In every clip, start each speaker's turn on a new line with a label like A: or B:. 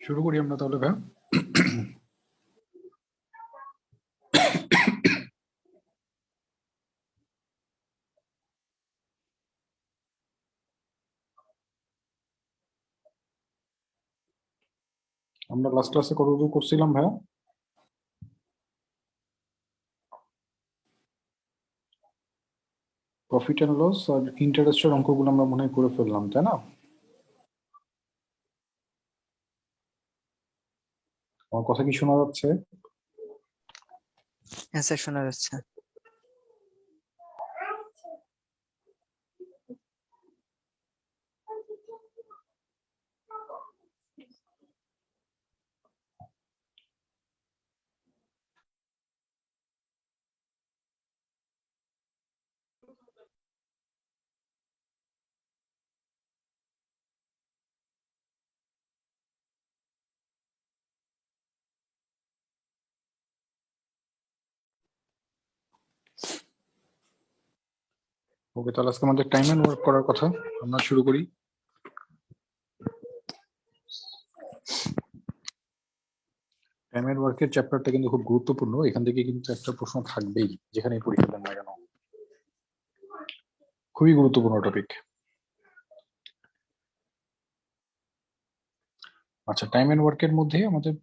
A: শুরু করি আমরা তাহলে ভাই। আমরা লাস্ট ক্লাসে কতদূর করছিলাম ভাই? প্রফিট এন্ড লস আর ইন্টারেস্টের অঙ্কগুলো আমরা মনে হয় করে ফেললাম, তাই না? আমার কথা কি শোনা যাচ্ছে?
B: হ্যাঁ স্যার, শোনা যাচ্ছে।
A: ওকে, তাহলে আজকে আমাদের টাইম এন্ড ওয়ার্ক করার কথা। আমরা শুরু করি। টাইম এন্ড ওয়ার্কের চ্যাপ্টারটা কিন্তু খুব গুরুত্বপূর্ণ। এখান থেকে কিন্তু একটা প্রশ্ন থাকবেই, যেখানে পরীক্ষা দেন না কেন। খুবই গুরুত্বপূর্ণ টপিক। আচ্ছা, টাইম এন্ড ওয়ার্কের মধ্যে আমাদের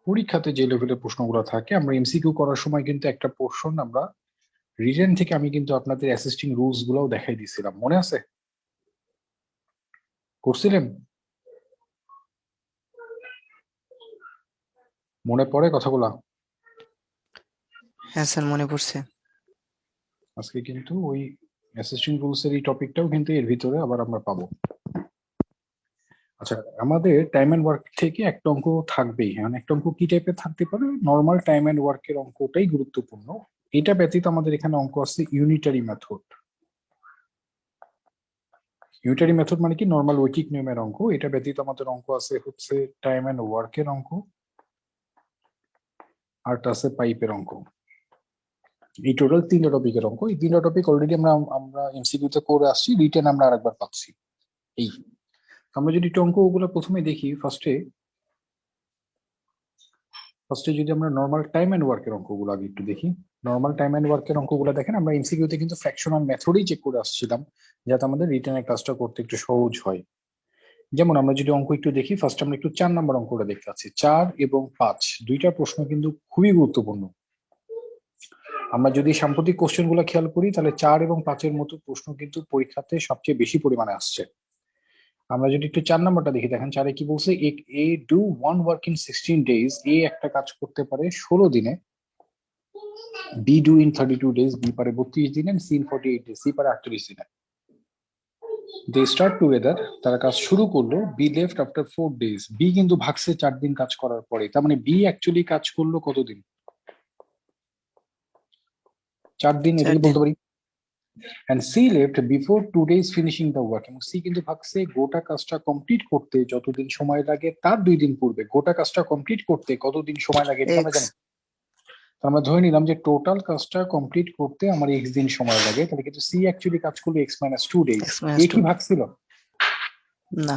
A: পরীক্ষাতে যে লেভেলের প্রশ্নগুলো থাকে, আমরা এমসিকিউ করার সময় কিন্তু একটা পোর্শন আমরা রিটেন থেকে আমি কিন্তু আপনাদের অ্যাসিস্টিং রুলস গুলাও দেখাই দিয়েছিলাম, মনে আছে? করছিলেন? মনে পড়ে কথাগুলা?
B: হ্যাঁ স্যার, মনে পড়ছে।
A: আজকে কিন্তু ওই অ্যাসিস্টিং রুলস এর এই টপিকটাও কিন্তু এর ভিতরে আবার আমরা পাবো। আচ্ছা, আমাদের টাইম এন্ড ওয়ার্ক থেকে একটা অঙ্ক থাকবেই। মানে একটা অঙ্ক কি টাইপের থাকতে পারে? নর্মাল টাইম এন্ড ওয়ার্কের অঙ্কটাই গুরুত্বপূর্ণ। এটা ব্যতীত আমাদের এখানে অঙ্ক আছে ইউনিটারি মেথড। ইউনিটারি মেথড মানে কি? নর্মাল ঐকিক নিয়মের অঙ্ক। এটা ব্যতীত আমাদের অঙ্ক আছে হচ্ছে টাইম এন্ড ওয়ার্কের অঙ্ক, আর আছে পাইপের অঙ্ক। এই টোটাল 3টা টপিকের অঙ্ক। এই 3টা টপিক অলরেডি আমরা এমসিকিউ তে করে আসছি, রিটেন আমরা আরেকবার পাচ্ছি। এই আমরা যদি একটু অঙ্কগুলো প্রথমে দেখি, ফার্স্টে যদি আমরা নর্মাল টাইম এন্ড ওয়ার্কের অঙ্কগুলো আগে একটু দেখি। নর্মাল টাইম এন্ড ওয়ার্কের অঙ্কগুলো দেখেন, আমরা এমসিকিউতে কিন্তু ফ্র্যাকশনাল মেথডই চেক করে আসছিলাম, যাতে আমাদের রিটেনের কাজটা করতে একটু সহজ হয়। যেমন আমরা যদি অঙ্ক একটু দেখি, ফার্স্ট আমরা একটু 4 নম্বর অঙ্কটা দেখতে পাচ্ছি। 4 এবং 5 দুইটা প্রশ্ন কিন্তু খুবই গুরুত্বপূর্ণ। আমরা যদি সাম্প্রতিক কোশ্চেন গুলো খেয়াল করি, তাহলে 4 এবং 5-এর মতো প্রশ্ন কিন্তু পরীক্ষাতে সবচেয়ে বেশি পরিমাণে আসছে। আমরা যদি একটু 4 নম্বরটা দেখি, দেখেন 4-এ কি বলছে? A do one work in 16 days. A একটা কাজ করতে পারে 16 দিনে। B do in 32 days. B পারে 32 দিনে। C in 48 days. সি পারে 48 দিনে। They start together. তারা কাজ শুরু করলো। Be left after 4 days. বি কিন্তু ভাগছে 4 দিন কাজ করার পরে। তার মানে বি অ্যাকচুয়ালি কাজ করলো কতদিন? 4 দিন,
B: 4
A: এটাকে
B: দিন।
A: বলতে পারি। And C left before 2 days finishing the work. এবং সি কিন্তু ভাগছে গোটা কাজটা কমপ্লিট করতে যতদিন সময় লাগে তার 2 দিন পূর্বে। গোটা কাজটা কমপ্লিট করতে কতদিন সময় লাগে এটা আমরা
B: এক্স।
A: জানি। আমরা ধরে নিলাম যে টোটাল কাজটা কমপ্লিট করতে আমার এক্স দিন সময় লাগে, তাহলে কিন্তু সি অ্যাকচুয়ালি কাজ করলো x-2 ডেজ।
B: এক্স
A: এ
B: মাইনাস টু।
A: কি ভাগছিল?
B: না।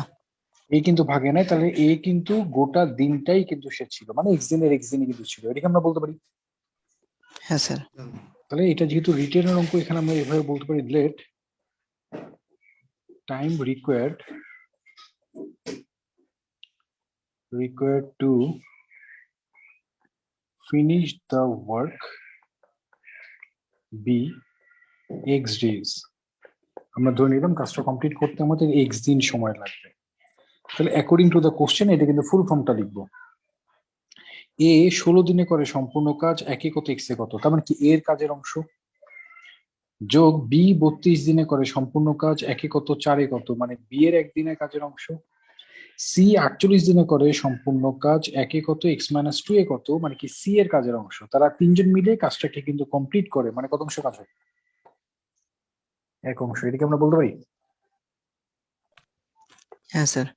A: এ কিন্তু ভাগে নাই, তাহলে এ কিন্তু গোটা দিনটাই কিন্তু সে ছিল, মানে এক্স দিনই কিন্তু ছিল। এটাকে আমরা বলতে পারি।
B: হ্যাঁ স্যার।
A: তাহলে এটা যেহেতু রিটেনের অঙ্ক, এখানে আমরা এভাবে বলতে পারি, let time required to finish the work be x days. আমরা ধরে নিলাম কাজটা কমপ্লিট করতে আমাদের এক্স দিন সময় লাগবে। তাহলে অ্যাকর্ডিং টু দ্য কোশ্চেন এটা কিন্তু ফুল ফর্মটা লিখবো। এ 16 দিনে করে সম্পূর্ণ কাজ, একে কত এক্সে কত, তার মানে কি এর কাজের অংশ, যোগ বি 32 দিনে করে সম্পূর্ণ কাজ, একে কত 4-এ কত, মানে বি এর একদিনের কাজের অংশ। সি 48 দিনে করে সম্পূর্ণ কাজ, একে কত x-2 এ কত, মানে কি সি এর কাজের অংশ। তারা তিনজন মিলে কাজটাকে কিন্তু কমপ্লিট করে, মানে কত অংশ কাজ হয়? 1 অংশ। এটাকে আমরা বলতে পারি।
B: হ্যাঁ স্যার।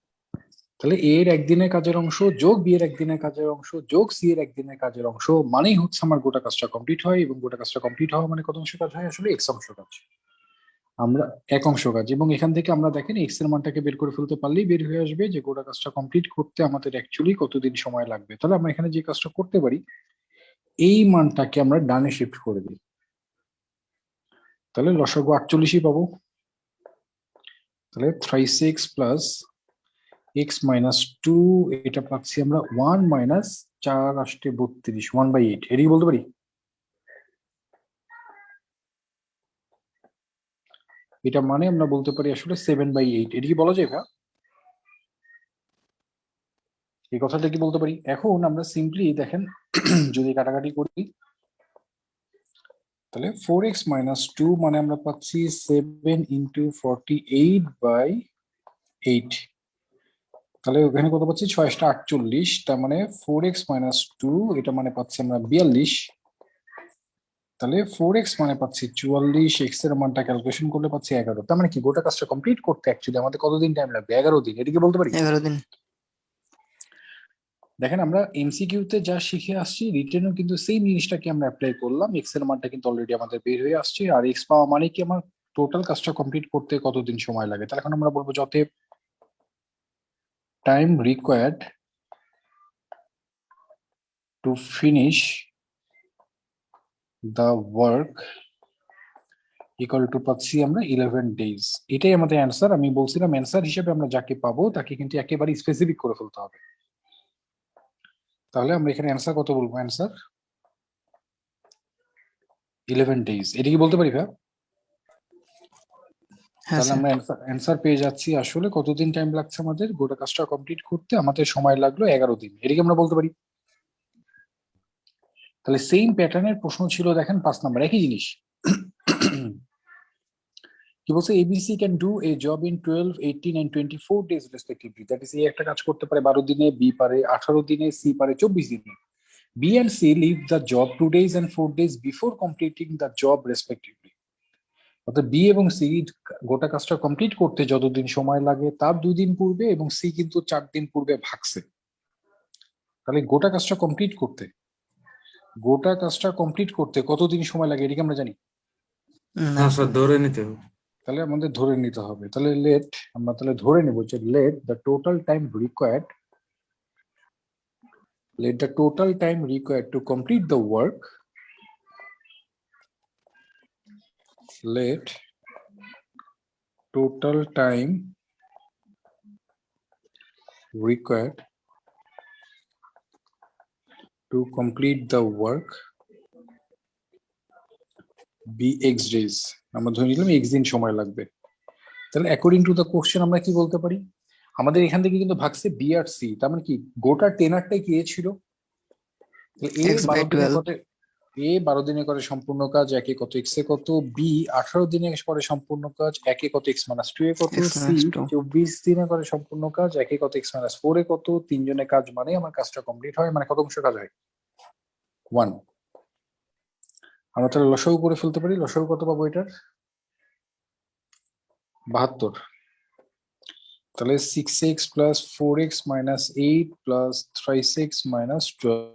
A: তাহলে এ এর একদিনের কাজের অংশ যোগ বি এর একদিনের কাজের অংশ যোগ সি এর একদিনের কাজের অংশ মানেই হচ্ছে আমার গোটা কাজটা কমপ্লিট হয়, এবং গোটা কাজটা কমপ্লিট হওয়া মানে কত অংশ কাজ হয়? আসলে এক্স অংশ কাজ। আমরা এক অংশ কাজ, এবং এখান থেকে আমরা দেখেন এক্স এর মানটাকে বের করে ফেলতে পারলেই বের হয়ে আসবে যে গোটা কাজটা কমপ্লিট করতে আমাদের অ্যাকচুয়ালি কতদিন সময় লাগবে। তাহলে আমরা এখানে যে কাজটা করতে পারি, এই মানটাকে আমরা ডানে শিফট করে দিই, তাহলে লসাগু 48ই পাবো। তাহলে 36 প্লাস এক্স মাইনাস টু, এটা পাচ্ছি আমরা 1 মাইনাস 4 আসতে 32, 1/8, এটাই বলতে পারি। এটা মানে আমরা বলতে পারি আসলে 7/8, এটা কি বলা যায় ভাই? এই কথাটা কি বলতে পারি? এখন আমরা সিম্পলি দেখেন যদি কাটাকাটি করি, তাহলে 4x মাইনাস টু মানে আমরা পাচ্ছি 7 × 48/8। তাহলে ওখানে কত পাচ্ছি, 6 × 8 = 48, তার মানে 4x মাইনাস টু, এটা মানে পাচ্ছি আমরা 42। তাহলে 4x মানে পাচ্ছি 44, এক্স এর মানটা ক্যালকুলেশন করলে পাচ্ছি 11। তার মানে কি গোটা কাজটা কমপ্লিট করতে অ্যাকচুয়ালি আমাদের কতদিন টাইম লাগবে? 11 দিন, এটা কি বলতে পারি?
B: 11 দিন।
A: দেখেন আমরা এমসিকিউতে যা শিখে আসছি, রিটেনও কিন্তু সেম জিনিসটাকে আমরা অ্যাপ্লাই করলাম। এক্স এর মানটা কিন্তু অলরেডি আমাদের বের হয়ে আসছে, আর এক্স পাওয়া মানে কি আমার টোটাল কাজটা কমপ্লিট করতে কতদিন সময় লাগে। তাহলে এখন আমরা বলবো যত time required to finish the work equal two পাচ্ছি আমরা 11 ডেজ। এটাই আমাদের অ্যান্সার। আমি বলছিলাম অ্যান্সার হিসেবে আমরা যাকে পাবো তাকে কিন্তু একেবারে স্পেসিফিক করে ফেলতে হবে। তাহলে আমরা এখানে অ্যান্সার কত বলবো? অ্যান্সার 11 ডেজ, এটা কি বলতে পারি ভাই?
B: হ্যাঁ
A: তাহলে
B: স্যার।
A: আমরা অ্যান্সার পেয়ে যাচ্ছি আসলে কতদিন টাইম লাগছে আমাদের গোটা কাজটা কমপ্লিট করতে, আমাদের সময় লাগলো 11 দিন, এটা কি আমরা বলতে পারি? তাহলে সেম প্যাটার্নের প্রশ্ন ছিল দেখেন 5 নাম্বার, একই জিনিস। কি বলছে, ABC can do a job in 12, 18 and 24 days respectively. That is, A একটা কাজ করতে পারে 12 দিনে, বি পারে 18 দিনে, সি পারে 24 দিনে। B and C leave the job 2 days and 4 days before completing the job respectively. অর্থাৎ বি এবং সি গোটা কাজটা কমপ্লিট করতে যতদিন সময় লাগে তার 2 দিন পূর্বে, এবং সি কিন্তু 4 দিন পূর্বে ভাগছে। তাহলে গোটা কাজটা কমপ্লিট করতে কতদিন সময় লাগে, এটাকে আমরা জানি?
B: না।
C: স্যার ধরে নিতে হবে।
A: তাহলে আমাদের ধরে নিতে হবে। তাহলে আমরা তাহলে ধরে নেব যে let the total time required to complete the work, let total time required to complete the work be x days। আমরা ধরে নিলাম x দিন সময় লাগবে। তাহলে অ্যাকর্ডিং টু দ্য কোশ্চেন আমরা কি বলতে পারি, আমাদের এখান থেকে কিন্তু ভাগছে বি আর সি, তার মানে কি গোটা টেনারটাই কি এ ছিল। এ
B: x by
A: 12 দিনে
B: 12।
A: করে, এ 12 দিনে করে সম্পূর্ণ কাজ, একে কত, এক্স এ কত। বি 18 দিনে করে সম্পূর্ণ কাজ, একে কত, এক্স মাইনাস টু এ কত।
B: x
A: C
B: minus 2।
A: 24 দিনে করে সম্পূর্ণ কাজ, একে কত, এক্স মাইনাস ফোর এ কত। তিনজনের কাজ মানে আমার কাজটা কমপ্লিট হয়, মানে কত অংশ কাজ হয়? 1। আমরা তাহলে লসাগু করে ফেলতে পারি। লসাগু কত পাবো এটার? 72। তাহলে 6x plus 4x minus 8 plus 3x minus 12।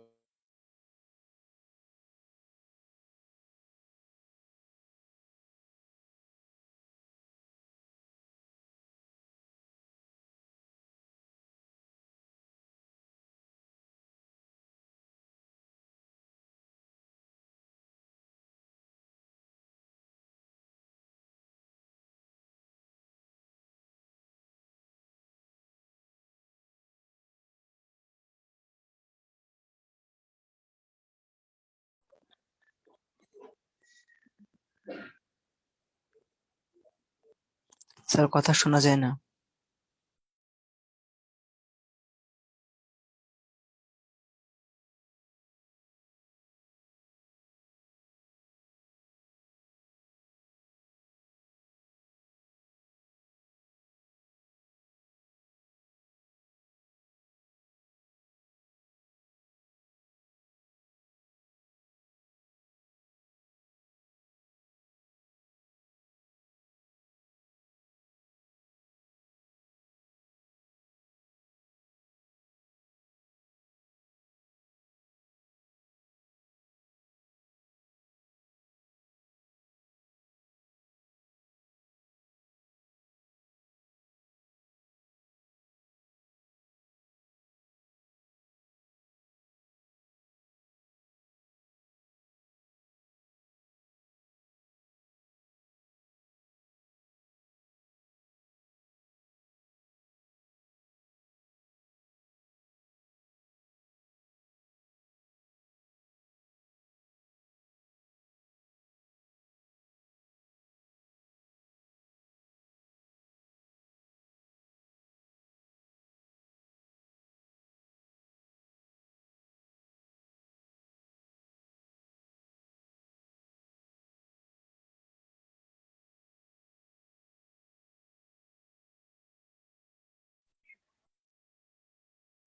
B: Sir কথা শোনা যায় না।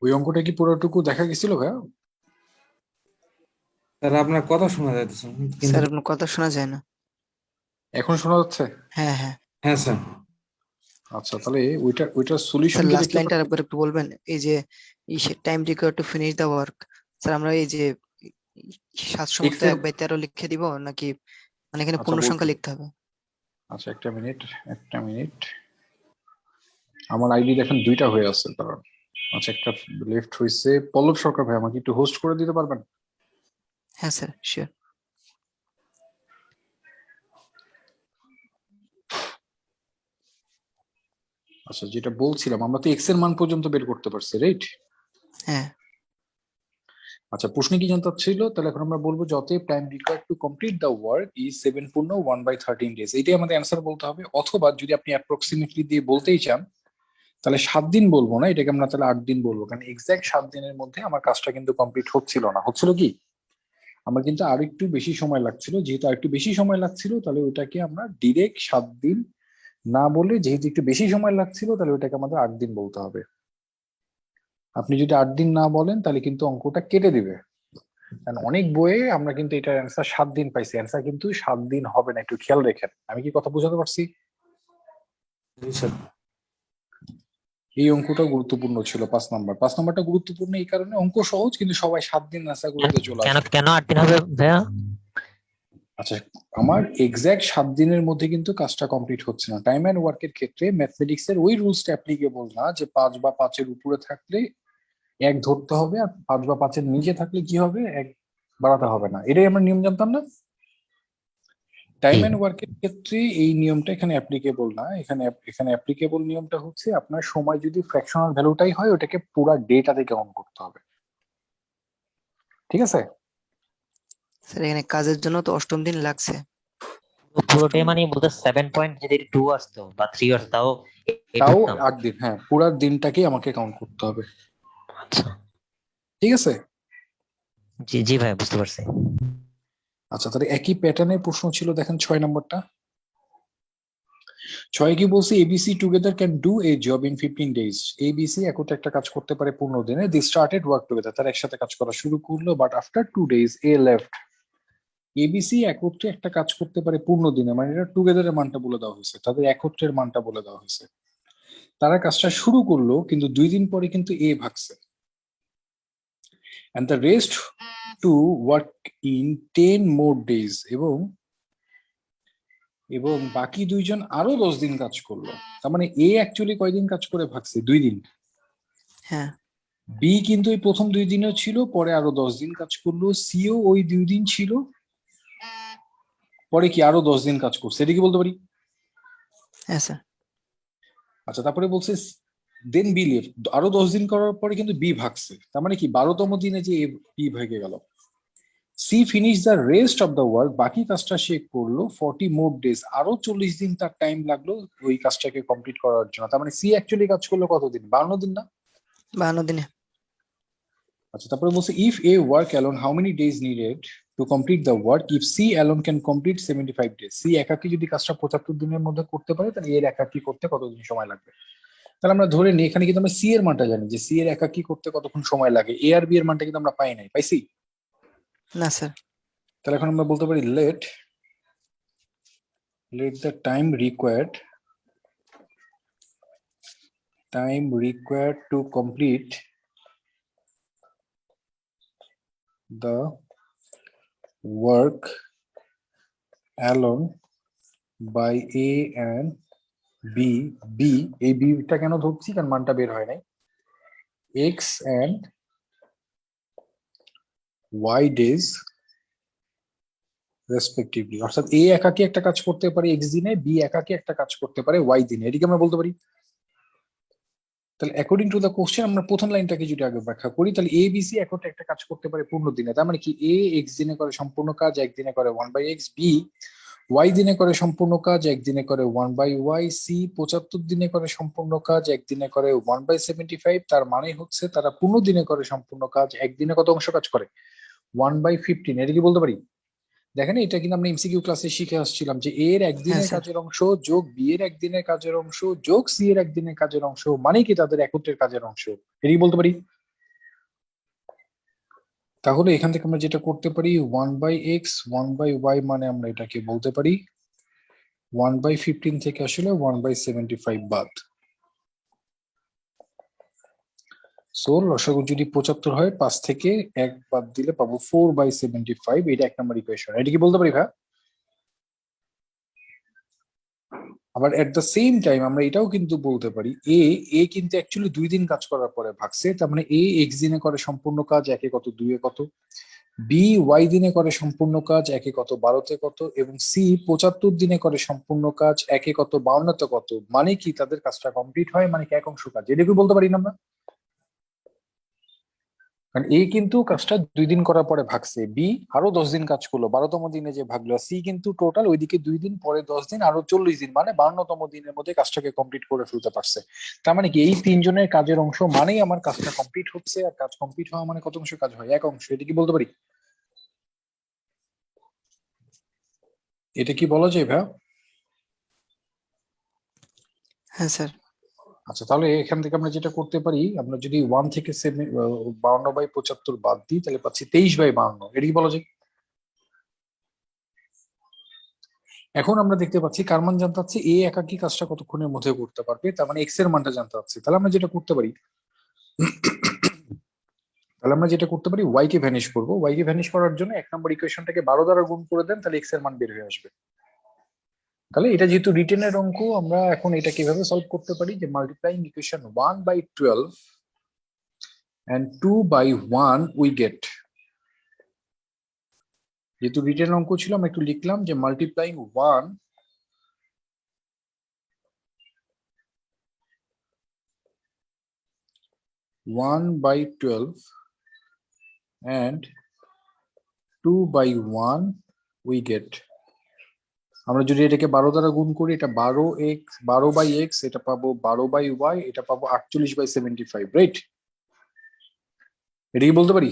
A: ওই অঙ্কটা কি পুরোটুকু দেখা গেছিল ভাইয়া?
C: স্যার আপনার কথা শোনা যাইতেছে না, কিন্তু
B: স্যার আপনার কথা শোনা যায় না।
A: এখন শোনা যাচ্ছে?
B: হ্যাঁ হ্যাঁ
C: হ্যাঁ স্যার।
A: আচ্ছা, তাহলে ওইটার সলিউশন
B: স্যার,
A: কি
B: লাস্ট
A: দেখতে
B: লাইনটা
A: পাচ্ছেন?
B: আরেকবার একটু বলবেন। এই যে time required to finish the work, sir আমরা এই যে 700
A: এক্স
B: মতো
A: এর
B: 1/13 লিখে দিব নাকি, মানে এখানে
A: আচ্ছা
B: পূর্ণ
A: বলছি,
B: সংখ্যা লিখতে হবে?
A: আচ্ছা একটা মিনিট, আমার আইডি দেখেন দুইটা হয়ে আছে কারণ, আচ্ছা একটা লেফট হয়েছে। পল্লব সরকার ভাই, আমাকে একটু হোস্ট করে দিতে পারবেন?
B: হ্যাঁ স্যার, শিওর।
A: আচ্ছা, যেটা বলছিলাম, আমরা তো এক্স এর মান পর্যন্ত বের করতে পারছি, রাইট?
B: হ্যাঁ
A: আচ্ছা, প্রশ্ন কি জানতে ছিল? তাহলে এখন আমরা বলবো যে অতএব time required to complete the work is 7 পূর্ণ 1/13 ডেজ, এটাই আমাদের অ্যান্সার বলতে হবে। অথবা যদি আপনি অ্যাপ্রক্সিমেটলি দিয়ে বলতেই চান, তাহলে 7 দিন বলবো না, এটাকে আমরা তাহলে 8 দিন বলবো, কারণ এক্সাক্ট 7 দিনের মধ্যে আমার কাজটা কিন্তু কমপ্লিট হচ্ছিল না। হচ্ছিল কি, আমার কিন্তু আর একটু বেশি সময় লাগছিল। যেহেতু আর একটু বেশি সময় লাগছিল, তাহলে ওটাকে আমরা ডিরেক্ট 7 দিন না বলে, যেহেতু একটু বেশি সময় লাগছিল, তাহলে ওটাকে আমাদের 8 দিন বলতে হবে। আপনি যদি 8 দিন না বলেন, তাহলে কিন্তু অঙ্কটা কেটে দিবে। কারণ অনেক বইয়ে আমরা কিন্তু এটার অ্যান্সার 7 দিন পাইছি, অ্যান্সার কিন্তু 7 দিন হবে না, একটু খেয়াল রেখেন। আমি কি কথা বোঝাতে পারছি?
C: জি স্যার।
A: এই অঙ্কটা গুরুত্বপূর্ণ ছিল, 5 নাম্বার। 5 নাম্বারটা গুরুত্বপূর্ণ এই কারণে, অঙ্ক সহজ কিন্তু সবাই 7 দিন অ্যান্সার করতে চলে
D: কেন
A: আসে।
D: কেন 8 দিন হবে ভাইয়া?
A: আচ্ছা, আমার এক্সাক্ট 7 দিনের মধ্যে কিন্তু কাজটা কমপ্লিট হচ্ছে না। টাইম অ্যান্ড ওয়ার্কের ক্ষেত্রে ম্যাথমেটিক্স এর ওই রুলসটা অ্যাপ্লিকেবল না যে 5 বা 5-এর উপরে থাকলে 1 ধরতে হবে, আর 5 বা 5-এর নিচে থাকলে কি হবে, 1 বাড়াতে হবে না। এটাই আমরা নিয়ম জানতাম না। টাইম
D: জি
A: অ্যান্ড ওয়ার্কের ক্ষেত্রে এই নিয়মটা এখানে অ্যাপ্লিকেবল না। এখানে অ্যাপ্লিকেবল নিয়মটা হচ্ছে, আপনার সময় যদি ফ্র্যাকশনাল ভ্যালুটাই হয়, ওটাকে পুরা ডেটা থেকে কাউন্ট করতে হবে। ঠিক আছে?
B: স্যার, এখানে কাজের জন্য তো 8ম দিন লাগছে।
D: পুরোটাই মানে বলতে 7 পয়েন্ট যদি 2 আসতো বা 3 আসতো তাও
A: তাও
D: ধরতাম।
A: 8 দিন, হ্যাঁ, পুরা দিনটাকেই আমাকে কাউন্ট করতে হবে।
D: আচ্ছা,
A: ঠিক আছে?
D: জি জি ভাই, বুঝতে পারছি।
A: আচ্ছা, তাহলে একই প্যাটার্নের প্রশ্ন ছিল, দেখেন 6 নম্বরটা। 6 কি বলছি, ABC together can do a job in 15 days. ABC একত্রে একটা কাজ করতে পারে 15 দিনে। দি স্টার্টেড ওয়ার্ক টুগেদার, তারা একসাথে কাজ করা শুরু করলো, but after 2 days A left. ABC একত্রে একটা কাজ করতে পারে 15 দিনে, মানে এটা টুগেদারের মানটা বলে দেওয়া হয়েছে, তাদের একত্রের মানটা বলে দেওয়া হয়েছে। তারা কাজটা শুরু করলো, কিন্তু 2 দিন পরে কিন্তু এ ভাগছে, and the rest to work in 10 more days, এবং বাকি 2জন আরো 10 দিন কাজ করলো। তার মানে এ অ্যাকচুয়ালি কয়দিন কাজ করে ভাগছে, 2 দিন।
B: হ্যাঁ
A: বি কিন্তু এই প্রথম 2 দিনও ছিল, পরে আরো 10 দিন কাজ করলো। সিও ওই 2 দিন ছিল, পরে কি আরো 10 দিন কাজ করছে। এটা কি বলতে পারি?
B: হ্যাঁ স্যার।
A: আচ্ছা, তারপরে বলছে দেন বি লেফট, আরো 10 দিন করার পরে কিন্তু বি ভাগছে, তার মানে কি 12তম দিনে যে বি ভাগে গেল। C finish the rest of the work, বাকি কাজটা সে করলো 40 মোর ডেজ, আরো 40 দিন তার টাইম লাগলো ওই কাজটাকে কমপ্লিট করার জন্য। তার মানে সি অ্যাকচুয়ালি কাজ করলো কতদিন, 52 দিন না?
B: 52 দিনে।
A: আচ্ছা, তারপরে বলছে if A work alone how many days needed to complete the work, if C alone can complete 75 days. C একাকি যদি কাজটা 75 দিনের মধ্যে করতে পারে, তাহলে এর একাকি করতে কতদিন সময় লাগবে? তাহলে আমরা ধরে নিই, এখানে কিন্তু আমরা সি এর মানটা জানি, যে সি এর একাকি করতে কতক্ষণ সময় লাগে। এ আর বি এর মানটা কিন্তু আমরা পাই নাই, পাইছি?
B: না স্যার।
A: তাহলে এখন আমরা বলতে পারি late the time required to complete the work alone by A and B, এই বিটা কেন ধরছি, কারণ মানটা বের হয় নাই, x and y days respectively. অর্থাৎ এ একাকি একটা কাজ করতে পারে x দিনে, বি একাকি একটা কাজ করতে পারে y দিনে, এটিকে আমরা বলতে পারি। তাহলে অ্যাকর্ডিং টু দ্য কোশ্চেন, আমরা প্রথম লাইনটাকে যদি আগে ব্যাখ্যা করি, তাহলে এ বি সি একত্রে একটা কাজ করতে পারে 15 দিনে। তার মানে কি, এ এক্স দিনে করে সম্পূর্ণ কাজ, 1 দিনে করে 1/x। বি ওয়াই দিনে করে সম্পূর্ণ কাজ, 1 দিনে করে 1/y। সি 75 দিনে করে সম্পূর্ণ কাজ, 1 দিনে করে 1/75। তার মানে হচ্ছে তারা 15 দিনে করে সম্পূর্ণ কাজ, 1 দিনে কত অংশ কাজ করে, 1/15। এটা কি বলতে পারি? দেখেন, এটা কিন্তু আমরা এমসিকিউ ক্লাসে শিখে আসছিলাম যে এর
B: হ্যাঁ
A: একদিনের
B: স্যার।
A: কাজের অংশ যোগ বি এর একদিনের কাজের অংশ যোগ সি এর একদিনের কাজের অংশ, মানে কি তাদের একত্রের কাজের অংশ। এটাই বলতে পারি। তাহলে এখান থেকে আমরা যেটা করতে পারি 1/x 1/y মানে আমরা এটাকে বলতে পারি 1/15 থেকে আসলে 1/75 বাদ। সো লসাগু যদি 75 হয় 5 থেকে 1 বাদ দিলে পাবো 4/75। এটা 1 নম্বর ইকুয়েশন। এটা কি বলতে পারি ভাই? আবার এট দ্য সেম টাইম আমরা এটাও কিন্তু বলতে পারি এ কিন্তু অ্যাকচুয়ালি 2 দিন কাজ করার পরে ভাগছে, তার মানে x দিনে করে সম্পূর্ণ কাজ, একে কত 2 এ কত, বি y দিনে করে সম্পূর্ণ কাজ, একে কত 12 তে কত, এবং সি 75 দিনে করে সম্পূর্ণ কাজ, একে কত 52 তে কত। মানে কি তাদের কাজটা কমপ্লিট হয়, মানে কি এক অংশ কাজ। এটা কি বলতে পারি না আমরা? কারণ এ কিন্তু কাজটা 2 দিন করার পরে ভাগছে, বি আরো 10 দিন কাজ করলো 12তম দিনে যে ভাগলো, সি কিন্তু টোটাল ওইদিকে 2 দিন পরে 10 দিন আরো 40 দিন মানে 52তম দিনের মধ্যে কাজটাকে কমপ্লিট করে ফেলতে পারছে। তার মানে কি এই তিনজনের কাজের অংশ মানেই আমার কাজটা কমপ্লিট হচ্ছে, আর কাজ কমপ্লিট হওয়া মানে কত অংশ কাজ হয়, এক অংশ। এটা কি বলতে পারি? এটা কি বলা যায় ভাই?
B: হ্যাঁ স্যার।
A: আচ্ছা, তাহলে এখান থেকে আমরা যেটা করতে পারি, আমরা যদি 1 থেকে 52/75 বাদ দিই তাহলে পাচ্ছি 23/52। এটা কি বলা যায়? এখন আমরা দেখতে পাচ্ছি কার মান জানতে চাচ্ছি, এ একাকী কাজটা কতক্ষণের মধ্যে করতে পারবে, তার মানে এক্স এর মানটা জানতে চাচ্ছি। তাহলে আমরা যেটা করতে পারি ওয়াই কে ভ্যানিশ করবো। ওয়াই কে ভ্যানিশ করার জন্য 1 নম্বর ইকুয়েশনটাকে 12 দ্বারা গুণ করে দেন, তাহলে এক্স এর মান বের হয়ে আসবে। তাহলে এটা যেহেতু রিটেনের অঙ্ক, আমরা এখন এটা কিভাবে সলভ করতে পারি, যে multiplying equation 1/12 and 2/1 we get. যেহেতু রিটেন অঙ্ক ছিল আমরা একটু লিখলাম যে মাল্টিপ্লাইং 1/12 and 2/1 উই গেট। আমরা যদি এটাকে 12 দ্বারা গুণ করি, এটা 12/x, এটা পাবো 12/y, এটা পাবো 48/75, রাইট? এটা কি বলতে পারি?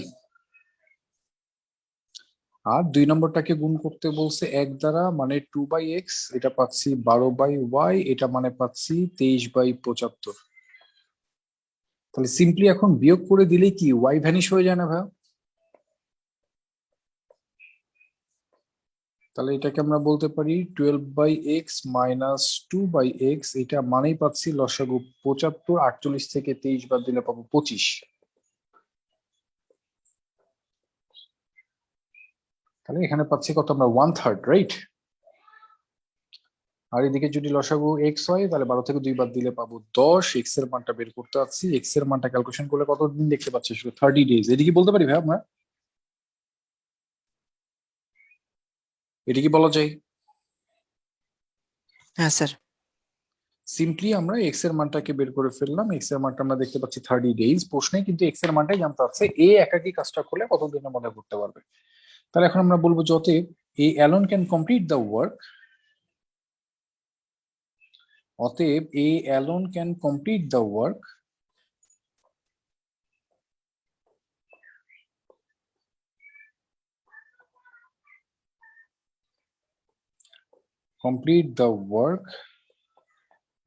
A: আর 2 নম্বরটাকে গুণ করতে বলছে 1 দ্বারা, মানে 2/x, এটা পাচ্ছি 12/y, এটা মানে পাচ্ছি 23/75। তাহলে সিম্পলি এখন বিয়োগ করে দিলে কি y ভ্যানিশ হয়ে যায় না ভাই? তাহলে এটাকে আমরা বলতে পারি 12/x মাইনাস 2/x, এটা মানেই পাচ্ছি লসাগু 75, 48 থেকে 23 বাদ দিলে পাবো 25। তাহলে এখানে পাচ্ছি কত আমরা 1/3, রাইট? আর এদিকে যদি লসাগু এক্স হয় তাহলে 12 থেকে 2 বাদ দিলে পাবো 10। এক্স এর মানটা বের করতে পারছি, এক্স এর মানটা ক্যালকুলেশন করলে কত দিন দেখতে পাচ্ছি, শুধু 30 ডেজ। এটা কি বলতে পারি ভাই আমরা? এটা কি বলা যায়?
B: হ্যাঁ স্যার।
A: সিম্পলি আমরা এক্স এর মানটাকে বের করে ফেললাম, এক্স এর মানটা আমরা দেখতে পাচ্ছি 30 ডেজ। প্রশ্নে কিন্তু এক্স এর মানটাই জানতে চাচ্ছে এ একাকী কাজটা করলে কত দিনের মধ্যে করতে পারবে। তাহলে এখন আমরা বলবো যে অতএব A alone can complete the work, অতএব A alone can complete the work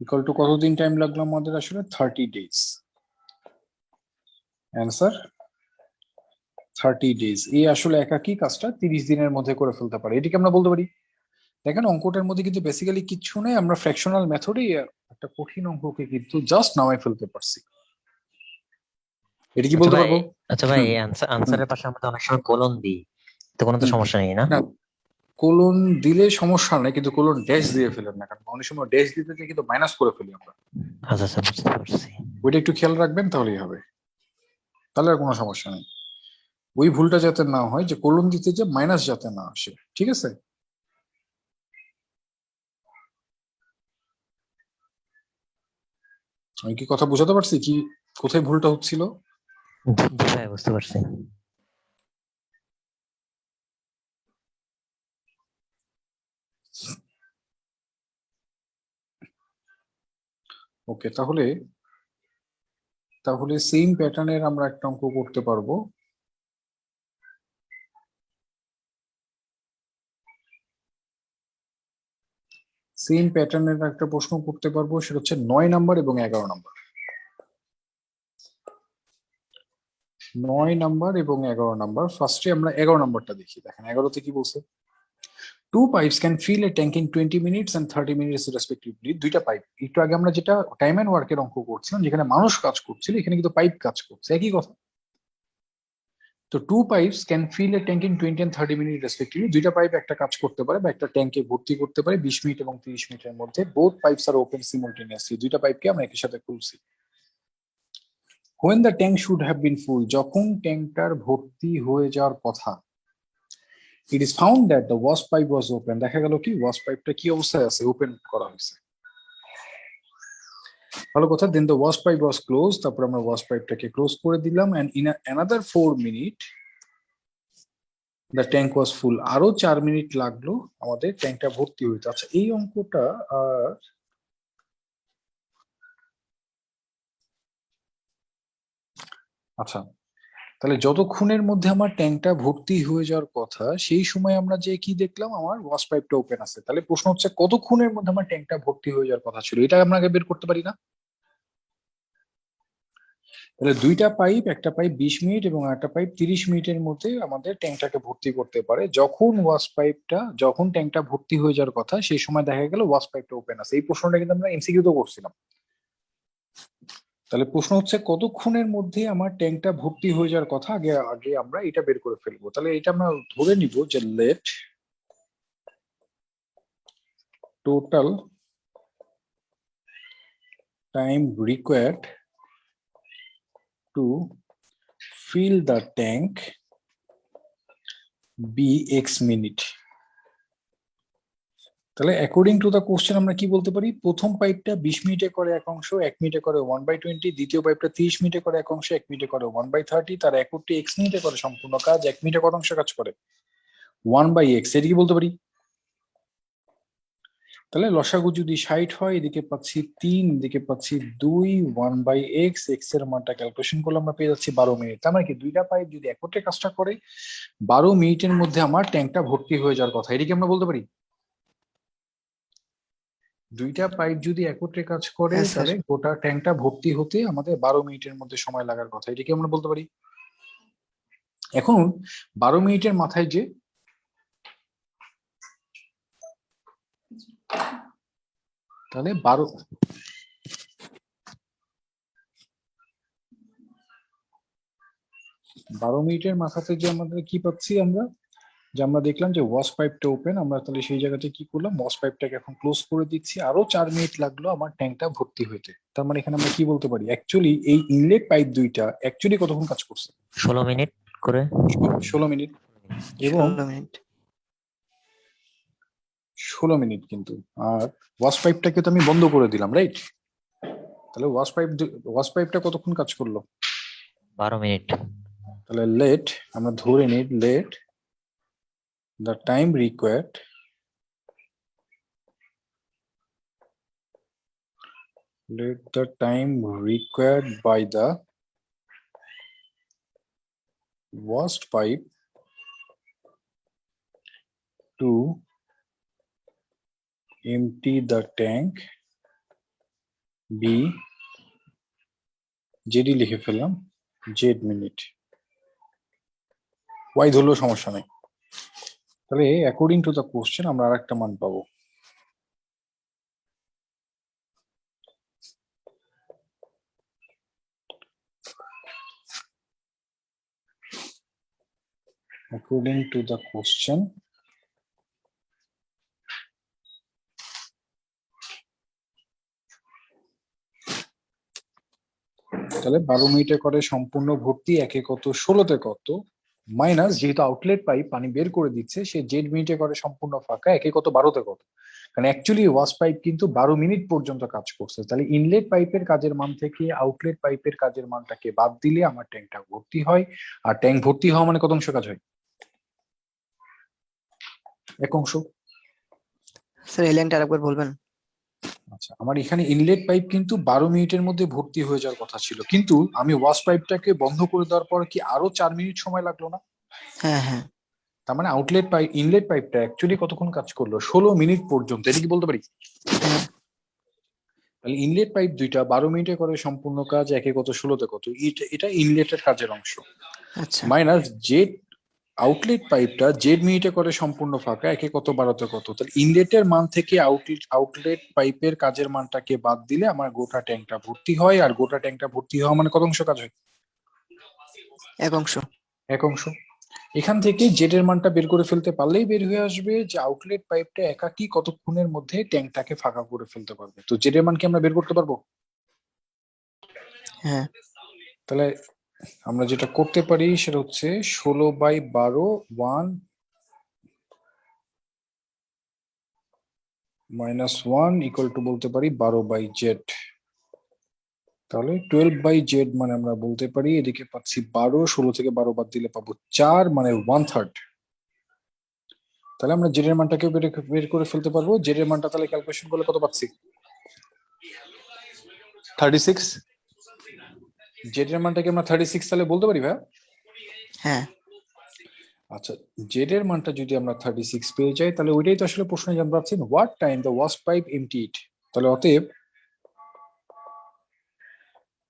A: equal to কতদিন টাইম লাগলো আমাদের, আসলে 30 ডেজ। Answer 30 days. এই আসলে একাকী কাজটা 30 দিনের মধ্যে করে ফেলতে পারে। এটিকে আমরা বলতে পারি। দেখেন অঙ্কটার মধ্যে কিন্তু বেসিক্যালি কিচ্ছু নেই, আমরা ফ্র্যাকশনাল মেথডেই একটা কঠিন অঙ্ককে কিন্তু জাস্ট নামাই ফেলতে পারছি। এটা কি বলতে পারবো?
D: আচ্ছা ভাই,
A: হুম,
D: এই আনসারের পাশে আমরা তো অনেক সময় কোলন দিই, তো কোনো তো
A: হুম।
D: সমস্যা নেই না?
A: না, কোলন দিলে সমস্যা নেই, কিন্তু কোলন ড্যাশ দিয়ে ফেলেন না, কারণ অনেক সময় ড্যাশ দিতে গিয়ে কিন্তু মাইনাস করে ফেলি আমরা।
D: আচ্ছা আচ্ছা, বুঝতে পারছি।
A: ওইটা একটু খেয়াল রাখবেন, তাহলেই হবে। তাহলে আর কোনো সমস্যা নেই। ওই ভুলটা যাতে না হয় যে কোলন দিতে যে মাইনাস যাতে না আসে, ঠিক আছে? আমি কি কথা বোঝাতে পারছি, কি কোথায় ভুলটা হচ্ছিল?
D: জি ভাই, বুঝতে পারছি।
A: ওকে, তাহলে সেম প্যাটার্নের আমরা একটা অঙ্ক করতে পারবো। সেম প্যাটার্নের একটা প্রশ্ন করতে পারবো, সেটা হচ্ছে 9 নাম্বার এবং 11 নাম্বার। 9 নাম্বার এবং 11 নাম্বার। ফার্স্টে আমরা 11 নাম্বারটা দেখি। দেখেন 11তে কি বলছে, two pipes can fill a tank in 20 minutes and 30 minutes respectively. দুইটা পাইপ, একটু আগে আমরা যেটা টাইম এন্ড ওয়ার্কের অঙ্ক করছিলাম যেখানে মানুষ কাজ করছিল, এখানে কিন্তু পাইপ কাজ করছে, একই কথা। তো two pipes can fill a tank in 20 and 30 minute respectively. দুইটা পাইপ একটা কাজ করতে পারে বা একটা ট্যাঙ্কে ভর্তি করতে পারে 20 মিনিট এবং 30 মিনিটের মধ্যে। বোথ পাইপস আর ওপেন সিমultaneously। দুইটা পাইপকে আমরা একই সাথে খুলছি। when the tank should have been full, যখন ট্যাঙ্কটার ভর্তি হয়ে যাওয়ার কথা, it is found that the wash pipe was open, দেখা গেল কি ওয়াশ পাইপটা কি অবস্থায় আছে, ওপেন করা হয়েছে। ভালো কথা। then the wash pipe was closed, তারপর আমরা ওয়াশ পাইপটাকে ক্লোজ করে দিলাম, and in another 4 minutes the tank was full, আরো 4 মিনিট লাগলো আমাদের ট্যাঙ্কটা ভর্তি হইতে। আচ্ছা এই অঙ্কটা আর আচ্ছা, তাহলে যতক্ষণের মধ্যে আমার ট্যাঙ্কটা ভর্তি হয়ে যাওয়ার কথা সেই সময় আমরা যে কি দেখলাম, আমার ওয়াশ পাইপটা ওপেন আছে। তাহলে প্রশ্ন হচ্ছে কতক্ষণের মধ্যে আমার ট্যাঙ্কটা ভর্তি হয়ে যাওয়ার কথা ছিল, এটা আমরা আগে বের করতে পারি না? তাহলে দুইটা পাইপ, একটা পাইপ 20 মিনিট এবং একটা পাইপ 30 মিনিটের মধ্যে আমাদের ট্যাঙ্কটাকে ভর্তি করতে পারে। যখন ট্যাঙ্কটা ভর্তি হয়ে যাওয়ার কথা সেই সময় দেখা গেল ওয়াশ পাইপটা ওপেন আছে। এই প্রশ্নটা কিন্তু আমরা এমসিকিউতে করছিলাম। তাহলে প্রশ্ন হচ্ছে কতক্ষণের মধ্যে আমার ট্যাঙ্কটা ভর্তি হয়ে যাওয়ার কথা, আগে আগে আমরা এটা বের করে ফেলবো। তাহলে এটা আমরা ধরে নিব যে let total time required to fill the tank be x minute। তাহলে অ্যাকর্ডিং টু দা কোশ্চেন আমরা কি বলতে পারি, প্রথম পাইপটা 20 মিনিটে করে এক অংশ, 1 মিনিটে করে 1/20। দ্বিতীয় পাইপটা 30 মিনিটে করে এক অংশ, 1 মিনিটে করে 1/30। তার এককটি x মিনিটে করে সম্পূর্ণ কাজ, 1 মিনিটে কত অংশ কাজ করে 1/x। এটা কি বলতে পারি? তাহলে লসাগু যদি 60 হয়, এদিকে পাচ্ছি 3, এদিকে পাচ্ছি 2, 1/x, x এর মানটা ক্যালকুলেশন করলে আমরা পেয়ে যাচ্ছি 12 মিনিট। তার মানে কি দুইটা পাইপ যদি একত্রে কাজটা করে 12 মিনিটের মধ্যে আমার ট্যাঙ্কটা ভর্তি হয়ে যাওয়ার কথা, এটা কি আমরা বলতে পারি? দুইটা পাইপ যদি একত্রে কাজ করে
B: হ্যাঁ, স্যার।
A: তাহলে গোটা ট্যাঙ্কটা ভর্তি হতে আমাদের 12 মিনিটের মধ্যে সময় লাগার কথা, এটা কি আমরা বলতে পারি? এখন 12 মিনিটের মাথায় যে তাহলে 12 মিনিটের মাথাতে যে আমাদের কি পাচ্ছি আমরা, যে আমরা দেখলাম যে ওয়াশ পাইপটা ওপেন, আমরা তাহলে সেই জায়গাতে কি করলাম, ওয়াশ পাইপটাকে এখন ক্লোজ করে দিচ্ছি। আরো 4 মিনিট লাগলো আমার ট্যাঙ্কটা ভর্তি হইতে। তার মানে এখানে আমরা কি বলতে পারি, অ্যাকচুয়ালি এই ইনলেট পাইপ দুইটা অ্যাকচুয়ালি কতক্ষণ কাজ করছে?
D: 16 মিনিট করে
A: 16 মিনিট এবং
B: 16 মিনিট।
A: 16 মিনিট কিন্তু। আর ওয়াশ পাইপটাকে তো আমি বন্ধ করে দিলাম, রাইট? তাহলে ওয়াশ পাইপটা কতক্ষণ কাজ করলো?
D: 12 মিনিট।
A: তাহলে লেট আমরা ধরে নিই, late the time required by the washed pipe to empty the tank be JD লিখে ফেললাম, জেড মিনিট। ওয়াই ধরলেও সমস্যা নেই। তাহলে অ্যাকর্ডিং টু দ্য কোশ্চেন আমরা আরেকটা মান পাবো। According to the question, তাহলে 12 মিনিটে করে সম্পূর্ণ ভর্তি, একে কত 16তে কত, মাইনাস যেহেতু আউটলেট পাইপ পানি বের করে দিচ্ছে সে জেড মিনিটে করে সম্পূর্ণ ফাঁকা, একে কত 12তে কত। কারণ অ্যাকচুয়ালি ওয়াশ পাইপ কিন্তু 12 মিনিট পর্যন্ত কাজ করছে। তাহলে ইনলেট পাইপের কাজের মান থেকে আউটলেট পাইপের কাজের মানটাকে বাদ দিলে আমার ট্যাঙ্কটা ভর্তি হয়। আর ট্যাঙ্ক ভর্তি হওয়া মানে কত অংশ কাজ হয়? এক অংশ।
B: স্যার এই লাইনটা আরেকবার বলবেন?
A: আচ্ছা, আমার এখানে ইনলেট পাইপ কিন্তু 12 মিনিটের মধ্যে ভর্তি হয়ে যাওয়ার কথা ছিল, কিন্তু আমি ওয়াশ পাইপটাকে বন্ধ করে দেওয়ার পর কি আরো 4 মিনিট সময় লাগলো না?
B: হ্যাঁ, হ্যাঁ।
A: তার মানে ইনলেট পাইপটা অ্যাকচুয়ালি কতক্ষণ কাজ করলো? 16 মিনিট পর্যন্ত, এটা কি বলতে পারি?
B: হ্যাঁ।
A: তাহলে ইনলেট পাইপ দুইটা 12 মিনিটে করে সম্পূর্ণ কাজ, একে কত 16তে কত, এটা ইনলেটের কাজের অংশ।
B: আচ্ছা
A: মাইনাস জেড আউটলেট পাইপটা জেড মিনিটে করে সম্পূর্ণ ফাঁকা, একে কত 12তে কত। তাহলে ইনলেটের মান থেকে আউটলেট পাইপের কাজের মানটাকে বাদ দিলে আমার গোটা ট্যাঙ্কটা ভর্তি হয়, আর গোটা ট্যাঙ্কটা ভর্তি হওয়া মানে কত অংশ কাজ হয়?
B: এক অংশ।
A: এক অংশ। এখান থেকে জেড এর মানটা বের করে ফেলতে পারলেই বের হয়ে আসবে যে আউটলেট পাইপটা একাকি কতক্ষণের মধ্যে ট্যাঙ্কটাকে ফাঁকা করে ফেলতে পারবে। তো জেড এর মান কি আমরা বের করতে পারবো?
B: হ্যাঁ
A: তাহলে আমরা যেটা করতে পারি সেটা হচ্ছে 16/12 1 -1 ইকুয়াল টু বলতে পারি 12/z। তাহলে 12/z মানে আমরা বলতে পারি এদিকে পাচ্ছি 12, 16 থেকে 12 বাদ দিলে পাবো 4 মানে 1/3। তাহলে আমরা জেড এর মানটাকে বের করে ফেলতে পারবো। জেড এর মানটা তাহলে ক্যালকুলেশন করলে কত পাচ্ছি? 36। জেড এর মানটাকে আমরা 36 তাহলে বলতে পারি ভাই?
B: হ্যাঁ
A: আচ্ছা, জেড এর মানটা যদি আমরা 36 পেয়ে যাই তাহলে ওইটাই তো আসলে প্রশ্নে জানতে পারছি, what time the wash pipe emptied. তাহলে অতএব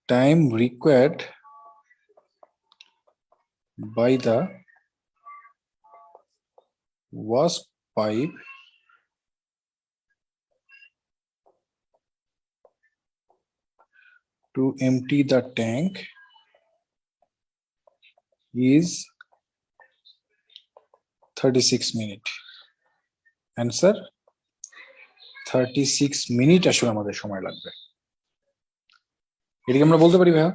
A: time required by the wash pipe to empty the tank is 36 minute. Answer 36 minute আসলে আমাদের সময় লাগবে। এটাকে আমরা বলতে পারি ভাইয়া?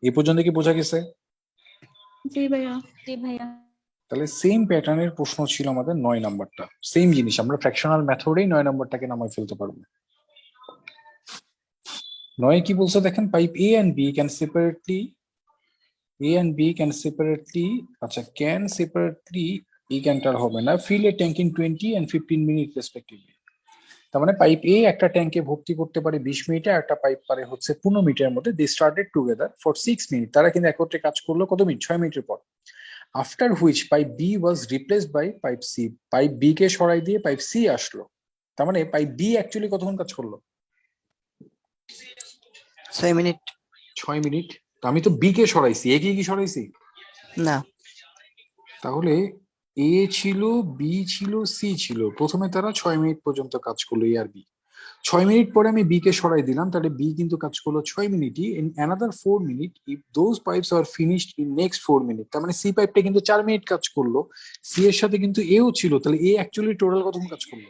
A: এই পর্যন্ত কি বোঝা গেছে?
E: জি ভাইয়া। জি ভাইয়া।
A: তাহলে সেম প্যাটার্নের প্রশ্ন ছিল আমাদের 9 নাম্বারটা, সেম জিনিস, আমরা ফ্র্যাকশনাল মেথডেই 9 নাম্বারটাকে নামাই ফেলতে পারবো। 9 কি বলছে দেখেন, pipe A and B can separately আচ্ছা ক্যান সেপারেটলি, এই ক্যানটার হবে না, fill a tank in 20 and 15 minute respectively. তার মানে পাইপ এ একটা ট্যাঙ্কে ভর্তি করতে পারে 20 মিনিটে, একটা পাইপ পারে হচ্ছে 15 মিনিটের মধ্যে। They started together for 6 minute, তারা কিন্তু একত্রে কাজ করলো কত মিনিট? 6 মিনিটের পর। After which pipe B was replaced by pipe C, pipe B কে সরাই দিয়ে পাইপ সি আসলো। তার মানে পাইপ বি অ্যাকচুয়ালি কতক্ষণ কাজ করলো?
B: 6 মিনিট।
A: 6 মিনিট। তো আমি তো বি কে সরাইছি, এ কে কি সরাইছি?
B: না
A: তাহলে এ ছিল, বি ছিল, সি ছিল, প্রথমে তারা 6 মিনিট পর্যন্ত কাজ করলো, এ আর বি। 6 মিনিট পরে আমি বি কে সরাই দিলাম, তাহলে বি কিন্তু কাজ করলো 6 মিনিটই। In another 4 minute if those pipes are finished in next 4 minute. তার মানে সি পাইপটা কিন্তু 4 মিনিট কাজ করলো, সি এর সাথে কিন্তু এও ছিল, তাহলে এ অ্যাকচুয়ালি টোটাল কতক্ষণ কাজ করলো?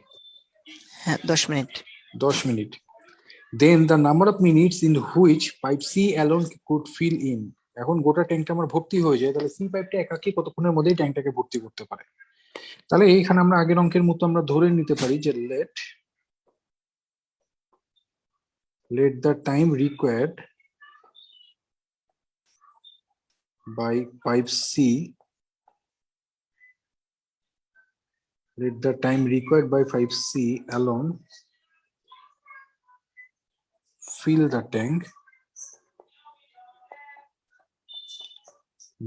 B: হ্যাঁ 10 minute.
A: 10 minute. Then the number of minutes in which pipe C alone could fill in. এখন গোটা ট্যাঙ্কটা আমার ভর্তি হয়ে যায়, তাহলে সি পাইপটা একাকি কতক্ষণের মধ্যেই ট্যাঙ্কটাকে ভর্তি করতে পারে। তাহলে এইখানে আমরা আগের অঙ্কের মতো আমরা ধরে নিতে পারি যে let the time required by pipe C, let the time required by pipe C alone fill the tank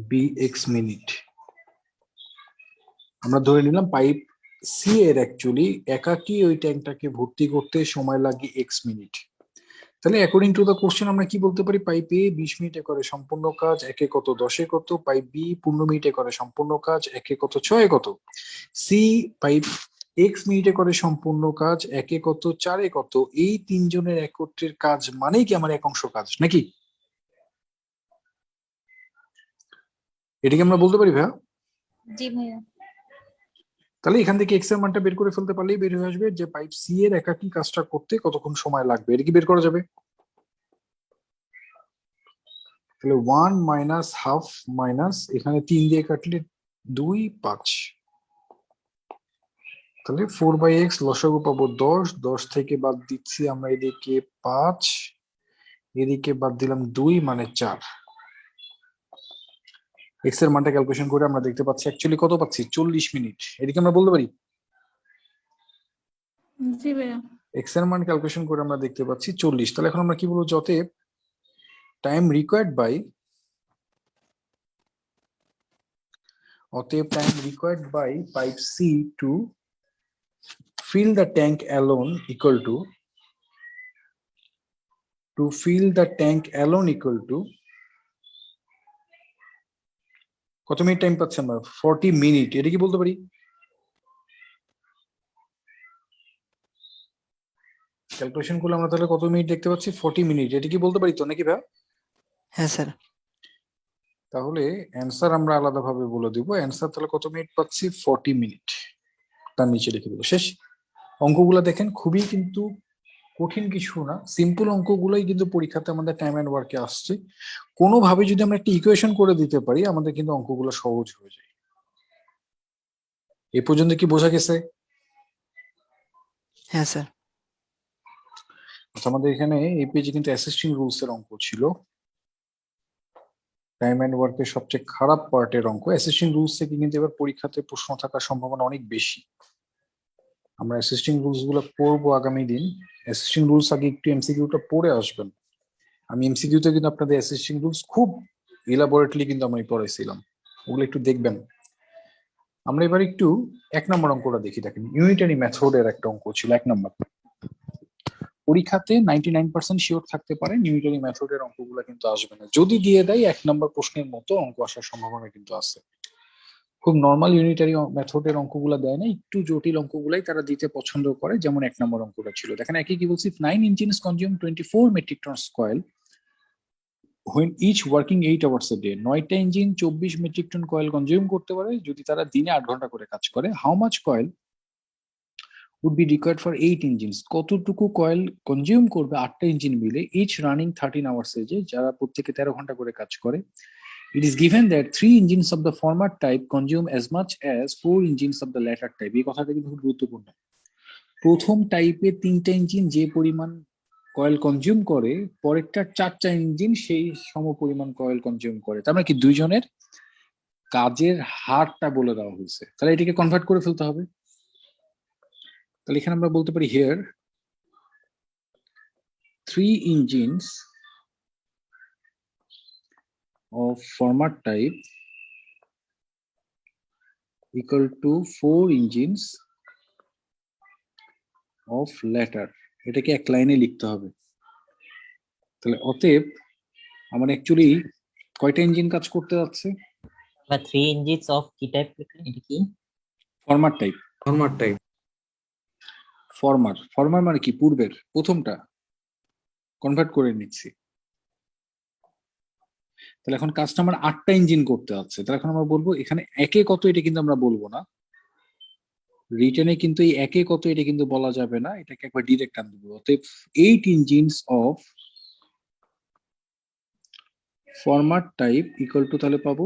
A: be x minute। আমরা ধরে নিলাম পাইপ সি এর অ্যাকচুয়ালি একাকি ওই ট্যাঙ্কটাকে ভর্তি করতে সময় লাগে x মিনিট। তাহলে অ্যাকর্ডিং টু দ্য কোশ্চেন আমরা কি বলতে পারি, পাইপ এ 20 মিনিটে করে সম্পূর্ণ কাজ, একে কত 10-এ কত, পাইপ বি 15 মিনিটে করে সম্পূর্ণ কাজ, একে কত 6-এ কত, সি পাইপ এক্স মিনিটে করে সম্পূর্ণ কাজ, একে কত 4-এ কত। এই তিনজনের একত্রের কাজ মানেই কি আমার এক অংশ কাজ নাকি? এটাকে আমরা বলতে পারি ভাইয়া?
E: জি ভাইয়া।
A: তাহলে এখান থেকে এক্স এর মানটা বের করে ফেলতে পারলেই বের হয়ে আসবে যে পাইপ সি এর একাকি কাজটা করতে কতক্ষণ সময় লাগবে। এটা কি বের করা যাবে? তাহলে 1 মাইনাস হাফ মাইনাস এখানে 3 দিয়ে কাটলে 2 5, তাহলে 4/x লসাগু পাবো 10, 10 থেকে বাদ দিচ্ছি আমরা এদিকে 5, এদিকে বাদ দিলাম 2 মানে 4। এক্স এর মানটা ক্যালকুলেশন করে আমরা দেখতে পাচ্ছি অ্যাকচুয়ালি কত পাচ্ছি, 40 মিনিট। এদিকে আমরা বলতে পারি
E: জি ভাইয়া।
A: এক্স এর মান ক্যালকুলেশন করে আমরা দেখতে পাচ্ছি 40। তাহলে এখন আমরা কি বলবো, যতে টাইম রিকোয়ার্ড বাই, অতএব time required by pipe C to fill the tank alone equal to কত মিনিট টাইম পাচ্ছি আমরা 40 মিনিট, এটা কি বলতে পারি? ক্যালকুলেশন করলে আমরা তাহলে কত মিনিট দেখতে পাচ্ছি 40 মিনিট, এটা কি বলতে পারি তো নাকি ভাই?
B: হ্যাঁ স্যার।
A: তাহলে অ্যান্সার আমরা আলাদাভাবে বলে দিব, অ্যান্সার তাহলে কত মিনিট পাচ্ছি 40 মিনিট, তার নিচে লিখে দেবো। শেষ। অঙ্কগুলো দেখেন খুবই কিন্তু কঠিন কিছু না, সিম্পল অঙ্কগুলোই কিন্তু পরীক্ষাতে আমাদের টাইম এন্ড ওয়ার্কে আসছে। কোনোভাবে যদি আমরা একটা ইকুয়েশন করে দিতে পারি আমাদের কিন্তু অঙ্কগুলো সহজ হয়ে যায়। এই পর্যন্ত কি বোঝা গেছে?
B: হ্যাঁ স্যার।
A: আচ্ছা, আমাদের এখানে এই পেজে কিন্তু অ্যাসিস্টিং রুলস এর অঙ্ক ছিল, টাইম এন্ড ওয়ার্কের সবচেয়ে খারাপ পার্টের অঙ্ক। অ্যাসিস্টিং রুলস থেকে কিন্তু এবার পরীক্ষাতে প্রশ্ন থাকার সম্ভাবনা অনেক বেশি। আমরা অ্যাসিস্টিং রুলস গুলো পড়বো আগামী দিন। অ্যাসিস্টিং রুলস আগে একটু এমসিকিউটা পড়ে আসবেন। আমি এমসিকিউতে কিন্তু আপনাদের অ্যাসিস্টিং রুলস খুব ইলাবোরেটলি কিন্তু আমি পড়াইছিলাম, ওগুলো একটু দেখবেন। আমরা এবার একটু 1 নম্বর অঙ্কটা দেখি। দেখেন, ইউনিটারি মেথডের একটা অঙ্ক ছিল 1 নম্বর। পরীক্ষাতে 99% শিওর থাকতে পারেন ইউনিটারি মেথডের অঙ্কগুলো কিন্তু আসবে না। যদি দিয়ে দেয় 1 নম্বর প্রশ্নের মতো অঙ্ক আসার সম্ভাবনা কিন্তু আছে। খুব নর্মাল ইউনিটারি মেথডের অঙ্কগুলো দেয় না, একটু জটিল অঙ্কগুলাই তারা দিতে পছন্দ করে, যেমন 1 নম্বর অঙ্কটা ছিল। দেখেন একই কি বলছি, 9 engines consume 24 metric tons coil when each working 8 hours a day. 9টা engine 24 metric ton coal consume করতে পারে যদি তারা দিনে 8 ঘন্টা করে কাজ করে। How much coil would be required for 8 engines? কতটুকু কয়েল কনজিউম করবে 8টা ইঞ্জিন মিলে, each running 13 hours a day, যারা প্রত্যেকে 13 ঘন্টা করে কাজ করে। It is given that 3 engines of the former type consume as much as 4 engines of the latter type. এই কথাটা কিন্তু খুব গুরুত্বপূর্ণ। প্রথম টাইপে 3টা ইঞ্জিন যে পরিমাণ কয়েল কনজিউম করে, পরেরটা 4টা ইঞ্জিন সেই সম পরিমাণ কয়েল কনজিউম করে। তার মানে কি দুইজনের কাজের হারটা বলে দেওয়া হয়েছে, তাহলে এটাকে কনভার্ট করে ফেলতে হবে। তাহলে এখানে আমরা বলতে পারি here 3 engines of former type equal to 4 engines of latter. এটাকে এক লাইনে লিখতে হবে। তাহলে অতএব আমার অ্যাকচুয়ালি কয়টা ইঞ্জিন কাজ করতে যাচ্ছে?
D: বা 3 ইঞ্জিনস অফ কি টাইপ লিখলেন, এটা কি?
A: Former type.
C: Former type.
A: Former মানে কি? পূর্বের প্রথমটা কনভার্ট করে নিচ্ছি। তাহলে এখন কাজটা আমার 8টা ইঞ্জিন করতে যাচ্ছে। তাহলে এখন আমরা বলবো এখানে একে কত, এটা কিন্তু আমরা বলবো না রিটেনে, কিন্তু এই একে কত এটা কিন্তু বলা যাবে না, এটাকে একবার ডিরেক্ট আন দেবো। অতএব 8 engines of former type equal to, তাহলে পাবো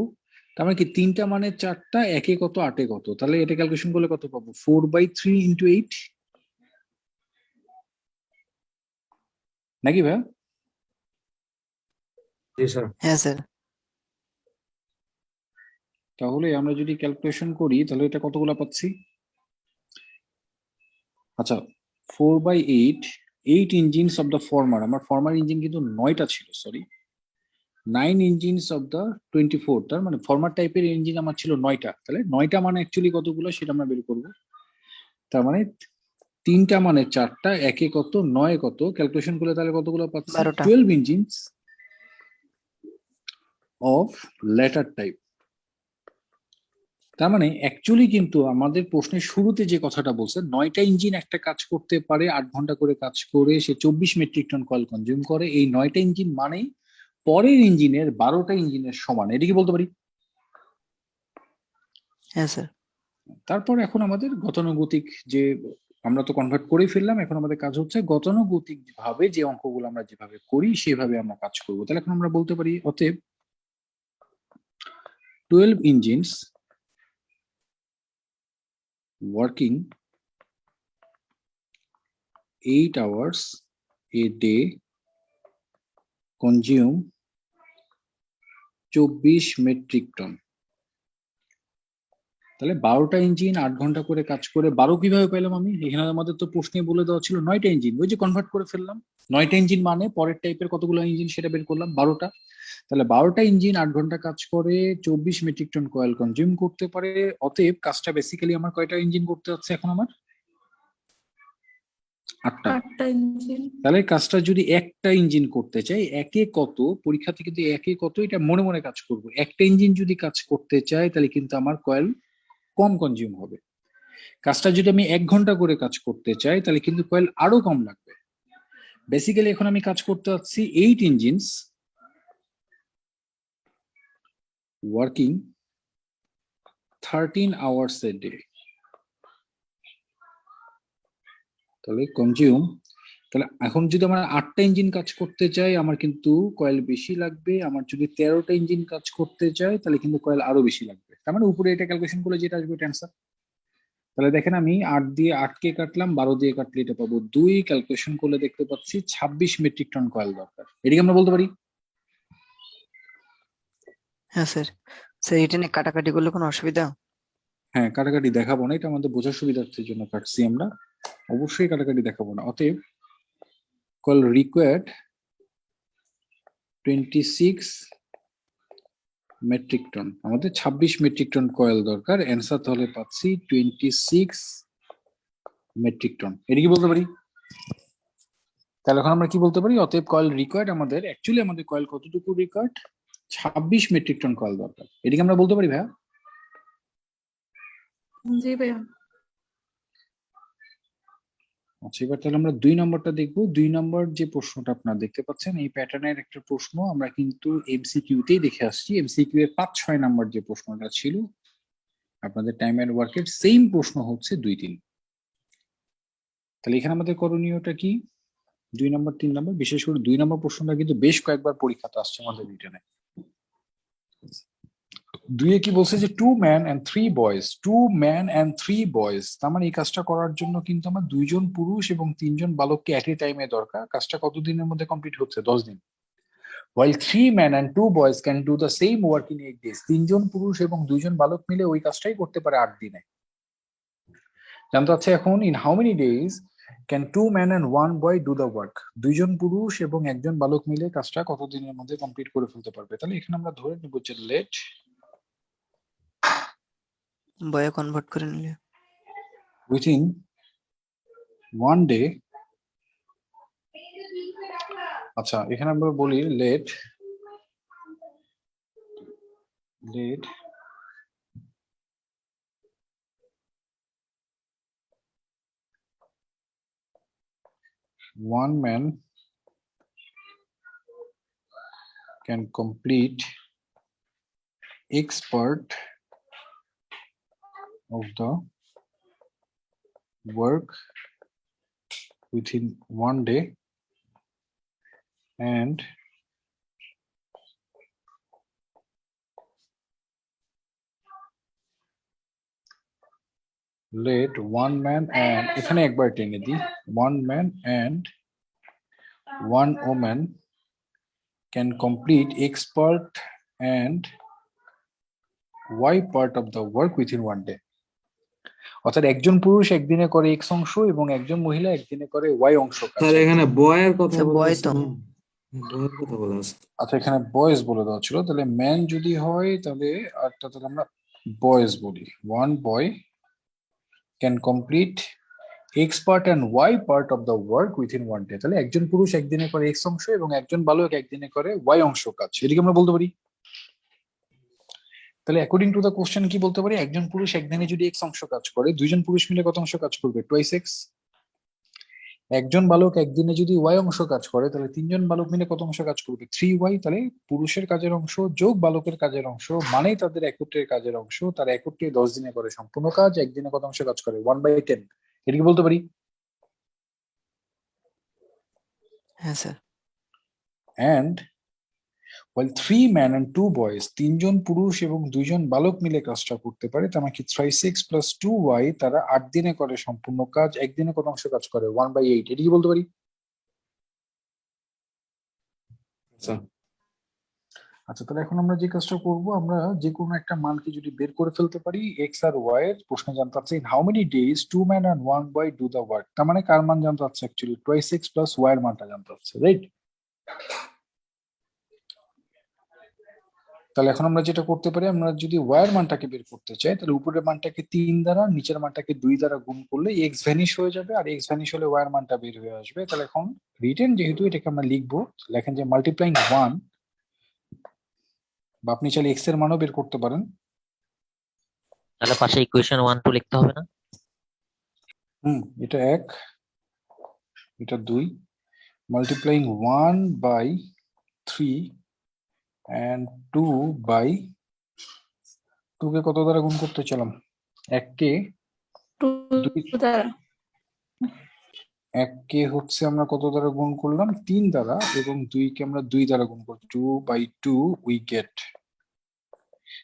A: তার মানে কি 3টা মানে 4টা, একে কত 8এ কত, তাহলে এটা ক্যালকুলেশন করলে কত পাবো? 4/3 into 8 নাকি ভাই?
C: জি স্যার।
B: হ্যাঁ স্যার।
A: তাহলে আমরা যদি ক্যালকুলেশন করি তাহলে এটা কতগুলো পাচ্ছি? আচ্ছা, 4/8, 8 engines of the former, আমার ফরমার ইঞ্জিন কিন্তু 9টা ছিল, সরি 9 engines of the 24, তার মানে ফরমার টাইপের ইঞ্জিন আমার ছিল 9টা। তাহলে 9টা মানে অ্যাকচুয়ালি কতগুলো সেটা আমরা বের করবো। তার মানে 3টা মানে 4টা, একে কত 9 কত, ক্যালকুলেশন করলে তাহলে কতগুলো পাচ্ছি?
B: 12টা।
A: 12 engines of latter type। তার মানে অ্যাকচুয়ালি কিন্তু আমাদের প্রশ্নের শুরুতে যে কথাটা বলছে, 9টা ইঞ্জিন একটা কাজ করতে পারে, 8 ঘন্টা করে কাজ করে সে 24 মেট্রিক টন কয়েল কনজিউম করে। এই 9টা ইঞ্জিন মানেই পরের ইঞ্জিনের 12টা ইঞ্জিনের সমান, এটা কি বলতে পারি?
B: হ্যাঁ স্যার।
A: তারপর এখন আমাদের গতানুগতিক যে, আমরা তো কনভার্ট করেই ফেললাম, এখন আমাদের কাজ হচ্ছে গতানুগতিক ভাবে যে অঙ্কগুলো আমরা যেভাবে করি সেভাবে আমরা কাজ করব। তাহলে এখন আমরা বলতে পারি অতএব 12 engines working 8 hours a day consume 24 metric ton. তাহলে 12টা ইঞ্জিন 8 ঘন্টা করে কাজ করে, 12 কিভাবে পেলাম আমি? এখানে আমাদের তো প্রশ্নে বলে দেওয়া ছিল 9টা ইঞ্জিন, ওই যে কনভার্ট করে ফেললাম। 9টা ইঞ্জিন মানে পরের টাইপের কতগুলো ইঞ্জিন সেটা বের করলাম, 12টা। তাহলে 12টা ইঞ্জিন 8 ঘন্টা কাজ করে 24 মেট্রিক টন কয়েল কনজিউম করতে পারে। অতএব কাজটা বেসিক্যালি আমার কয়টা ইঞ্জিন করতে হচ্ছে এখন? আমার 8টা।
E: 8টা ইঞ্জিন।
A: তাহলে কাজটা যদি একটা ইঞ্জিন করতে চাই, একে কত, পরীক্ষাতে কিন্তু একে কত এটা মনে মনে কাজ করব। একটা ইঞ্জিন যদি কাজ করতে চাই তাহলে কিন্তু আমার কয়েল কম কনজিউম হবে। কাজটা যদি আমি 1 ঘন্টা করে কাজ করতে চাই তাহলে কিন্তু কয়েল আরো কম লাগবে। বেসিক্যালি এখন আমি কাজ করতে যাচ্ছি 8 engines working 13 hours a day. তাহলে কনজিউম, তাহলে এখন যদি আমার 8টা ইঞ্জিন কাজ করতে চাই আমার কিন্তু কয়েল বেশি লাগবে। আমার যদি 13টা ইঞ্জিন কাজ করতে চাই তাহলে কিন্তু কয়েল আরো বেশি লাগবে। তার মানে উপরে এটা ক্যালকুলেশন করলে যেটা আসবে এটা অ্যান্সার। তাহলে দেখেন আমি 8 দিয়ে 8 কে কাটলাম, 12 দিয়ে কাটলে এটা পাবো 2, ক্যালকুলেশন করলে দেখতে পাচ্ছি 26 মেট্রিক টন কয়েল দরকার। এটাকে আমরা বলতে পারি।
B: হ্যাঁ স্যার। স্যার এটা নিয়ে কাটাকাটি করলে কোনো অসুবিধা?
A: হ্যাঁ, কাটাকাটি দেখাবো না, এটা আমাদের বোঝার সুবিধার্থের জন্য কাটছি আমরা, অবশ্যই কাটাকাটি দেখাবো না। অতএব কয়েল রিকোয়ার্ড 26 মেট্রিক টন, আমাদের 26 মেট্রিক টন কয়েল দরকার। অ্যান্সার তাহলে পাচ্ছি 26 মেট্রিক টন। এটা কি বলতে পারি? তাহলে এখন আমরা কি বলতে পারি? অতএব কয়েল রিকোয়ার্ড আমাদের, অ্যাকচুয়ালি আমাদের কয়েল কতটুকু রিকোয়ার্ড? 26 মেট্রিক টন কয়েল দরকার। এটাকে আমরা বলতে পারি ভাইয়া?
E: জি ভাইয়া।
A: আচ্ছা, এবার তাহলে আমরা 2 নম্বরটা দেখবো। 2 নম্বর যে প্রশ্নটা আপনারা দেখতে পাচ্ছেন এই প্যাটার্নের একটা প্রশ্ন আমরা কিন্তু এমসিকিউতেই দেখে আসছি। এমসিকিউ এর 5-6 নম্বর যে প্রশ্নটা ছিল আপনাদের টাইম এন্ড ওয়ার্কের সেম প্রশ্ন হচ্ছে 2-3। তাহলে এখানে আমাদের করণীয়টা কি? 2 নম্বর 3 নম্বর, বিশেষ করে 2 নম্বর প্রশ্নটা কিন্তু বেশ কয়েকবার পরীক্ষাতে আসছে আমাদের রিটেনে। 2 কি বলছে যে 2 men and 3 boys, 2 men and 3 boys। তার মানে এই কাজটা করার জন্য কিন্তু আমার 2 জন পুরুষ এবং 3 জন বালককে এট এ টাইমে দরকার। কাজটা কত দিনের মধ্যে কমপ্লিট হচ্ছে? 10 দিন। While 3 men and 2 boys can do the same work in 8 days। 3 জন পুরুষ এবং 2 জন বালক মিলে ওই কাজটাই করতে পারে 8 দিনে। জানতে চাচ্ছে এখন in how many days can 2 men and 1 boy do the work। 2 জন পুরুষ এবং 1 জন বালক মিলে কাজটা কত দিনের মধ্যে কমপ্লিট করে ফেলতে পারবে। তাহলে এখানে আমরা ধরে নেব যে লেট
B: বয়ে কনভার্ট করে নিলে
A: within 1 day। আচ্ছা, এখানে আমরা বলি late 1 man can complete X part of the work within 1 day and let 1 man and এখানে একবার টেনে দিই 1 man and 1 woman can complete X part and Y part of the work within 1 day। অর্থাৎ একজন পুরুষ একদিনে করে X অংশ এবং একজন মহিলা একদিনে করে Y অংশ কাজ।
C: স্যার এখানে বয়ের কথা
B: স্যার,
C: বলা
B: boy
C: আছে
B: তো।
C: না? বয়ের কথা বলা আছে।
A: আচ্ছা, এখানে বয়েজ বলে দেওয়া ছিল, তাহলে ম্যান যদি হয় তাহলে আরটা তাহলে আমরা বয়েজ বলি। 1 boy can complete X part and Y part of the work within 1 day। তাহলে একজন পুরুষ একদিনে করে X অংশ এবং একজন বালক একদিনে করে Y অংশ কাজ। এদিকে আমরা বলতে পারি। তাহলে অ্যাকর্ডিং টু দা কোশ্চেন কি বলতে পারি? একজন পুরুষ একদিনে যদি X অংশ কাজ করে, 2 জন পুরুষ মিলে কত অংশ কাজ করবে? Twice X। একজন বালক একদিনে যদি Y অংশ কাজ করে তাহলে 3 জন বালক মিলে কত অংশ কাজ করবে? 3Y। তাহলে পুরুষের কাজের অংশ যোগ বালকের কাজের অংশ মানেই তাদের একত্রের কাজের অংশ। তারা একত্রে 10 দিনে করে সম্পূর্ণ কাজ, একদিনে কত অংশ কাজ করে? 1/10। এটা কি বলতে পারি?
B: হ্যাঁ sir.
A: And while 3 men and 2 boys, 3 জন পুরুষ এবং 2 জন বালক মিলে কাজটা করতে পারে, তার মানে 3x plus 2y, তারা 8 দিনে করে সম্পূর্ণ কাজ, একদিনে কত অংশ কাজ করে? 1/8। এটা কি বলতে পারি?
C: আচ্ছা,
A: আচ্ছা, তাহলে এখন আমরা যে কাজটা করব, আমরা যে কোনো একটা মানকে যদি বের করে ফেলতে পারি এক্স আর ওয়াই এর, প্রশ্নে জানতে চাচ্ছে in how many days 2 men and 1 boy do the work। তার মানে কার মান জানতে চাচ্ছে? Actually twice X plus Y এর মানটা জানতে চাচ্ছে, রাইট? তাহলে এখন আমরা যেটা করতে পারি, আমরা যদি ওয়ার মানটাকে বের করতে চাই তাহলে উপরের মানটাকে 3 দ্বারা নিচের মানটাকে 2 দ্বারা গুণ করলে এক্স ভ্যানিশ হয়ে যাবে, আর এক্স ভ্যানিশ হলে ওয়ার মানটা বের হয়ে আসবে। তাহলে এখন রিটেন যেহেতু এটাকে আমরা লিখবো, লেখেন যে মাল্টিপ্লাইং 1, বা আপনি চাইলে এক্স এর মানও বের করতে পারেন।
D: তাহলে পাশে ইকুয়েশন 1 2 লিখতে হবে না?
A: এটা 1, এটা 2, মাল্টিপ্লাইং 1 বাই 3 and 2 বাই 2 কে কত দ্বারা গুণ করতে চাইলাম? 1 কে
E: 2 দ্বারা
A: 1 কে হচ্ছে আমরা কত দ্বারা গুণ করলাম? 3 দ্বারা, এবং 2 কে আমরা 2 দ্বারা গুণ করছি, 2 বাই 2 উই গেট।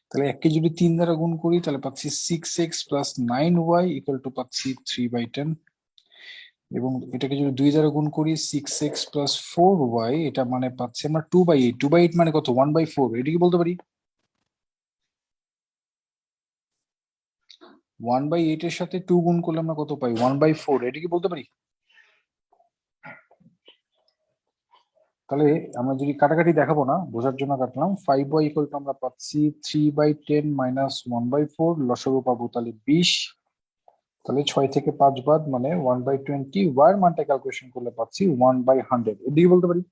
A: তাহলে 1 কে যদি 3 দ্বারা গুণ করি তাহলে পাচ্ছি 6x plus 9y equal to পাচ্ছি 3/10, এবং এটাকে যদি 2 দ্বারা গুণ করি 6x প্লাস 4y, এটা মানে পাচ্ছি আমরা 2/8। 2/8 মানে কত? 1/4। এটা কি বলতে পারি? 1/8 এর সাথে 2 গুণ করলে আমরা কত পাই? 1/4। এটা কি বলতে পারি? তাহলে আমরা যদি কাটাকাটি দেখাবো না, বোঝার জন্য কাটলাম। 5y ইকুয়াল টু আমরা পাচ্ছি 3/10 মাইনাস 1/4, লসাগু পাবো তাহলে 20। তাহলে 6 থেকে 5 বাদ মানে 1/20, ওয়ার মানটা ক্যালকুলেশন করলে পাচ্ছি 1/100। এদিকে বলতে পারি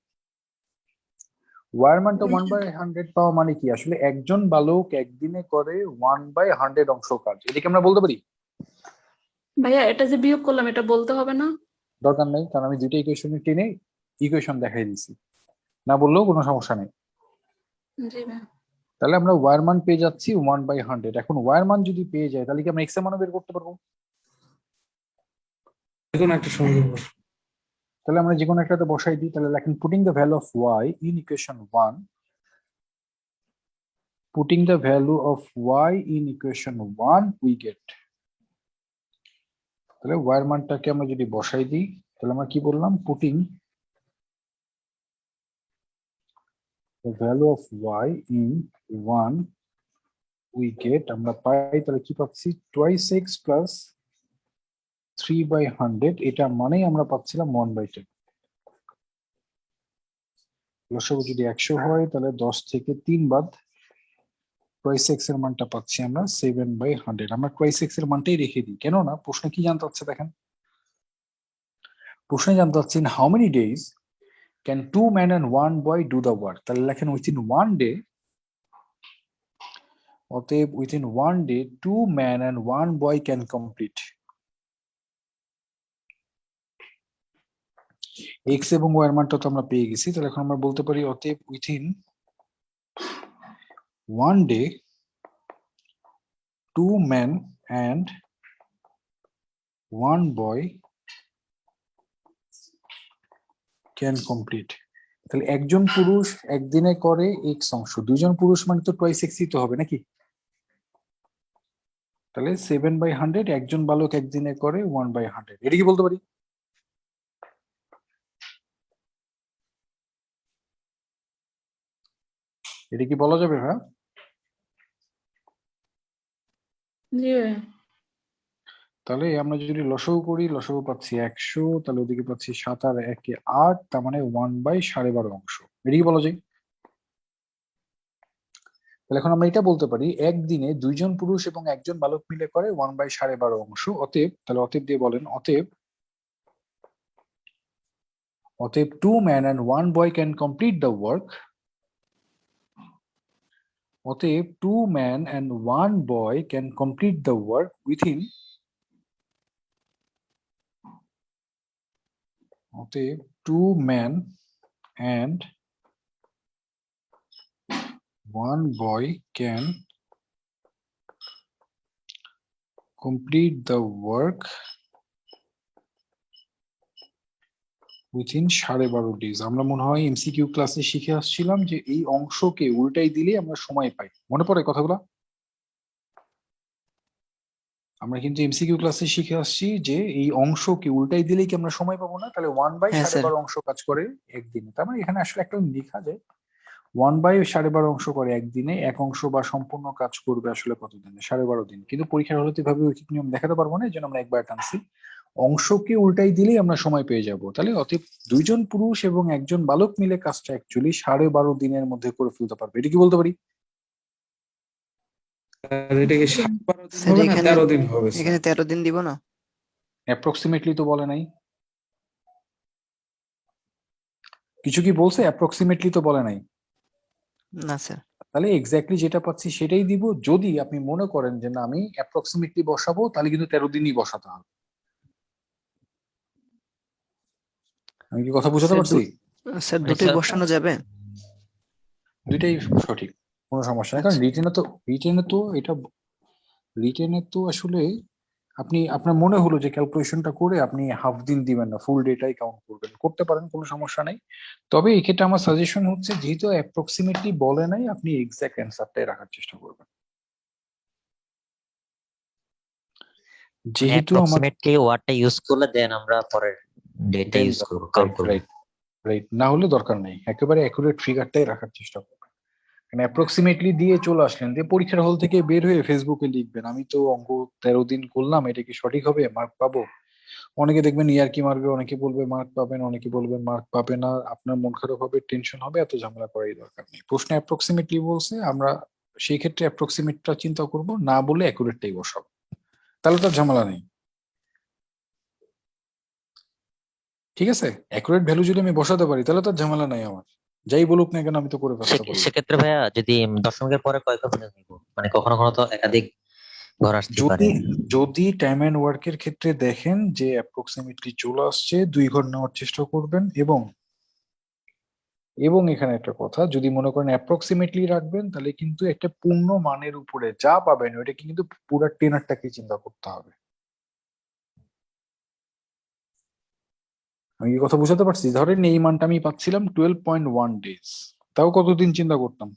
A: ওয়ার মানটা 1/100 পাওয়া মানে কি? আসলে একজন বালক একদিনে করে 1/100 অংশ কাজ। এদিকে আমরা বলতে পারি।
E: ভাইয়া এটা যে বিয়োগ করলাম এটা বলতে হবে না?
A: দরকার নেই, কারণ আমি দুইটা ইকুয়েশন টেনে ইকুয়েশন দেখাই দিছি, না বললেও কোনো সমস্যা নেই।
E: জি ভাইয়া।
A: তাহলে আমরা ওয়ার মান পেয়ে যাচ্ছি 1/100। এখন ওয়ার মান যদি পেয়ে যায় তাহলে কি আমরা এক্স এর মানও বের করতে পারবো?
C: এখন একটা সংখ্যা
A: তাহলে আমরা যে কোনো একটাতে বসাই দিই। তাহলে লেখেন putting the value of Y in equation 1, putting the value of Y in equation 1 we get. তাহলে ওয়াই এর মানটাকে আমরা যদি বসাই দিই তাহলে আমরা কি বললাম? Putting the value of Y in 1 we get, আমরা পাই তাহলে কি পাচ্ছি? 2x plus 3/100। এটা মানেই আমরা পাচ্ছিলাম 1/10। লসাগু যদি 100 হয় তাহলে 10 থেকে 3 বাদ 2x এর মানটা পাচ্ছি আমরা 7/100। আমরা 2x এর মানটাই রেখে দিই, কেন না প্রশ্ন কি জানতে চাচ্ছে দেখেন। প্রশ্নে জানতে চাচ্ছেন how many days can 2 men and 1 boy do the work. তাহলে লেখেন উইথিন 1 ডে, অতএব within 1 day 2 men and 1 boy can complete. x এবং y এর মানটা তো আমরা পেয়ে গেছি, তাহলে এখন আমরা বলতে পারি অতএব within 1 day 2 men and 1 boy can complete. তাহলে একজন পুরুষ একদিনে করে x অংশ, দুইজন পুরুষ মানে তো 2x তো হবে নাকি? তাহলে 7/100, একজন বালক একদিনে করে 1/100। এটা কি বলতে পারি? এটা কি বলা যাবে? হ্যাঁ।
E: জি ভাইয়া।
A: তাহলে আমরা যদি লসাগু করি, লসাগু পাচ্ছি 100, তাহলে ওদিকে পাচ্ছি 7 আর 1 এ 8, তার মানে 1/12.5 অংশ। এটা কি বলা যায়? তাহলে এখন আমরা এটা বলতে পারি একদিনে দুইজন পুরুষ এবং একজন বালক মিলে করে 1/12.5 অংশ। অতএব তাহলে অতএব দিয়ে বলেন অতএব 2 men and 1 boy can complete the work. অতএব 2 men and 1 boy can complete the work within, অতএব 2 men and 1 boy can complete the work within 12.5 days. আমরা মনে হয় এমসিকিউ ক্লাসে শিখে আসছিলাম যে এই অংশকে উল্টাই দিলে আমরা সময় পাই, মনে পড়ে কথাগুলো? আমরা কিন্তু এমসিকিউ ক্লাসে শিখে আসছি যে এই অংশকে উল্টাই দিলেই কি আমরা সময় পাবো না? তাহলে 1/12.5 অংশ কাজ করে একদিনে। তার মানে এখানে আসলে একটা লেখা যায় 1/12.5 অংশ করে একদিনে, এক অংশ বা সম্পূর্ণ কাজ করবে আসলে কতদিনে? 12.5 দিন। কিন্তু পরীক্ষার হলে তো এভাবে ঐকিক নিয়ম দেখাতে পারবো না, এই জন্য আমরা একবার টানছি। অংশকে উল্টাই দিলেই আমরা সময় পেয়ে যাব। তাহলে অতএব দুইজন পুরুষ এবং একজন বালক মিলে কাজটা অ্যাকচুয়ালি 12.5 দিনের মধ্যে করে ফেলতে পারবে। এটা কি বলতে পারি?
C: আর এটা কি 12 দিন
B: স্যার
C: হবে না
B: এখানে
C: 13 দিন হবে স্যার?
B: এখানে 13 দিন দিব না?
A: অ্যাপ্রক্সিমেটলি তো বলে নাই, কিছু কি বলছে? অ্যাপ্রক্সিমেটলি তো বলে নাই।
B: না স্যার।
A: তাহলে এক্স্যাক্টলি যেটা পাচ্ছি সেটাই দিব। যদি আপনি মনে করেন যে না আমি অ্যাপ্রক্সিমেটলি বসাবো, তাহলে কিন্তু 13 দিনই বসাতে হবে। আমি কি কথা বুঝাতে
B: স্যার
A: পারছি?
B: স্যার
D: মানে
B: দুটোই
D: স্যার
B: বসানো যাবে?
A: দুইটাই সঠিক, কোনো সমস্যা নেই। কারণ
B: আচ্ছা।
A: রিটেনে তো আসলে আপনি আপনার মনে হলো যে ক্যালকুলেশনটা করে আপনি হাফ দিন দিবেন না, ফুল ডেটাই কাউন্ট করবেন, করতে পারেন, কোনো সমস্যা নেই। তবে এই ক্ষেত্রে আমার সাজেশন হচ্ছে, যেহেতু অ্যাপ্রক্সিমেটলি বলে নাই, আপনি এক্সাক্ট অ্যান্সারটাই রাখার চেষ্টা করবেন।
D: মানে
A: যেহেতু আমার
D: অ্যাপ্রক্সিমেটলি ওয়ার্ডটা ইউজ করলে দেন আমরা পরের ডেটা ইউজ করব, কাউন্ট করব।
A: রাইট, না হলে দরকার নেই, একেবারে অ্যাকুরেট ফিগারটাই রাখার চেষ্টা করবেন। মানে অ্যাপ্রক্সিমেটলি দিয়ে চলে আসলেন, দিয়ে পরীক্ষার হল থেকে বের হয়ে ফেসবুকে লিখবেন আমি তো অঙ্ক 13 দিন করলাম, এটা কি সঠিক হবে, মার্ক পাবো? অনেকে দেখবেন ইয়ার্কি মারবে, অনেকে বলবে মার্ক পাবেন, অনেকে বলবে মার্ক পাবে না, আপনার মন খারাপ হবে, টেনশন হবে, এত ঝামেলা করার দরকার নেই। প্রশ্নে অ্যাপ্রক্সিমেটলি বলছে, আমরা সেই ক্ষেত্রে অ্যাপ্রক্সিমেটটা চিন্তা করব, না বলে অ্যাকুরেটটাই বসাবো, তাহলে তো আর ঝামেলা নেই। ঠিক আছে, অ্যাকুরেট ভ্যালু যদি আমি বসাতে পারি তাহলে তো আর ঝামেলা নাই আমার, যাই বলুক না কেন আমি তো করে ফেলতে পারবো।
D: সেক্ষেত্রে ভাইয়া যদি দশমিকের পরে কয় কখনো নিব, মানে কখনো কখনো তো একাধিক ঘর আসতে পারে।
A: যদি যদি টাইম এন্ড ওয়ার্কের ক্ষেত্রে দেখেন যে অ্যাপ্রক্সিমেটলি চলে আসছে, 2 ঘর নেওয়ার চেষ্টা করবেন। এবং এবং এখানে একটা কথা, যদি মনে করেন অ্যাপ্রক্সিমেটলি রাখবেন, তাহলে কিন্তু একটা পূর্ণ মানের উপরে যা পাবেন ওইটা কিন্তু পুরো টেনারটাকে চিন্তা করতে হবে। আমি কি কথা বুঝাতে পারছি? ধরেন এই মানটা আমি পাচ্ছিলাম 12.1 ডেজ, তাও কতদিন চিন্তা করতাম?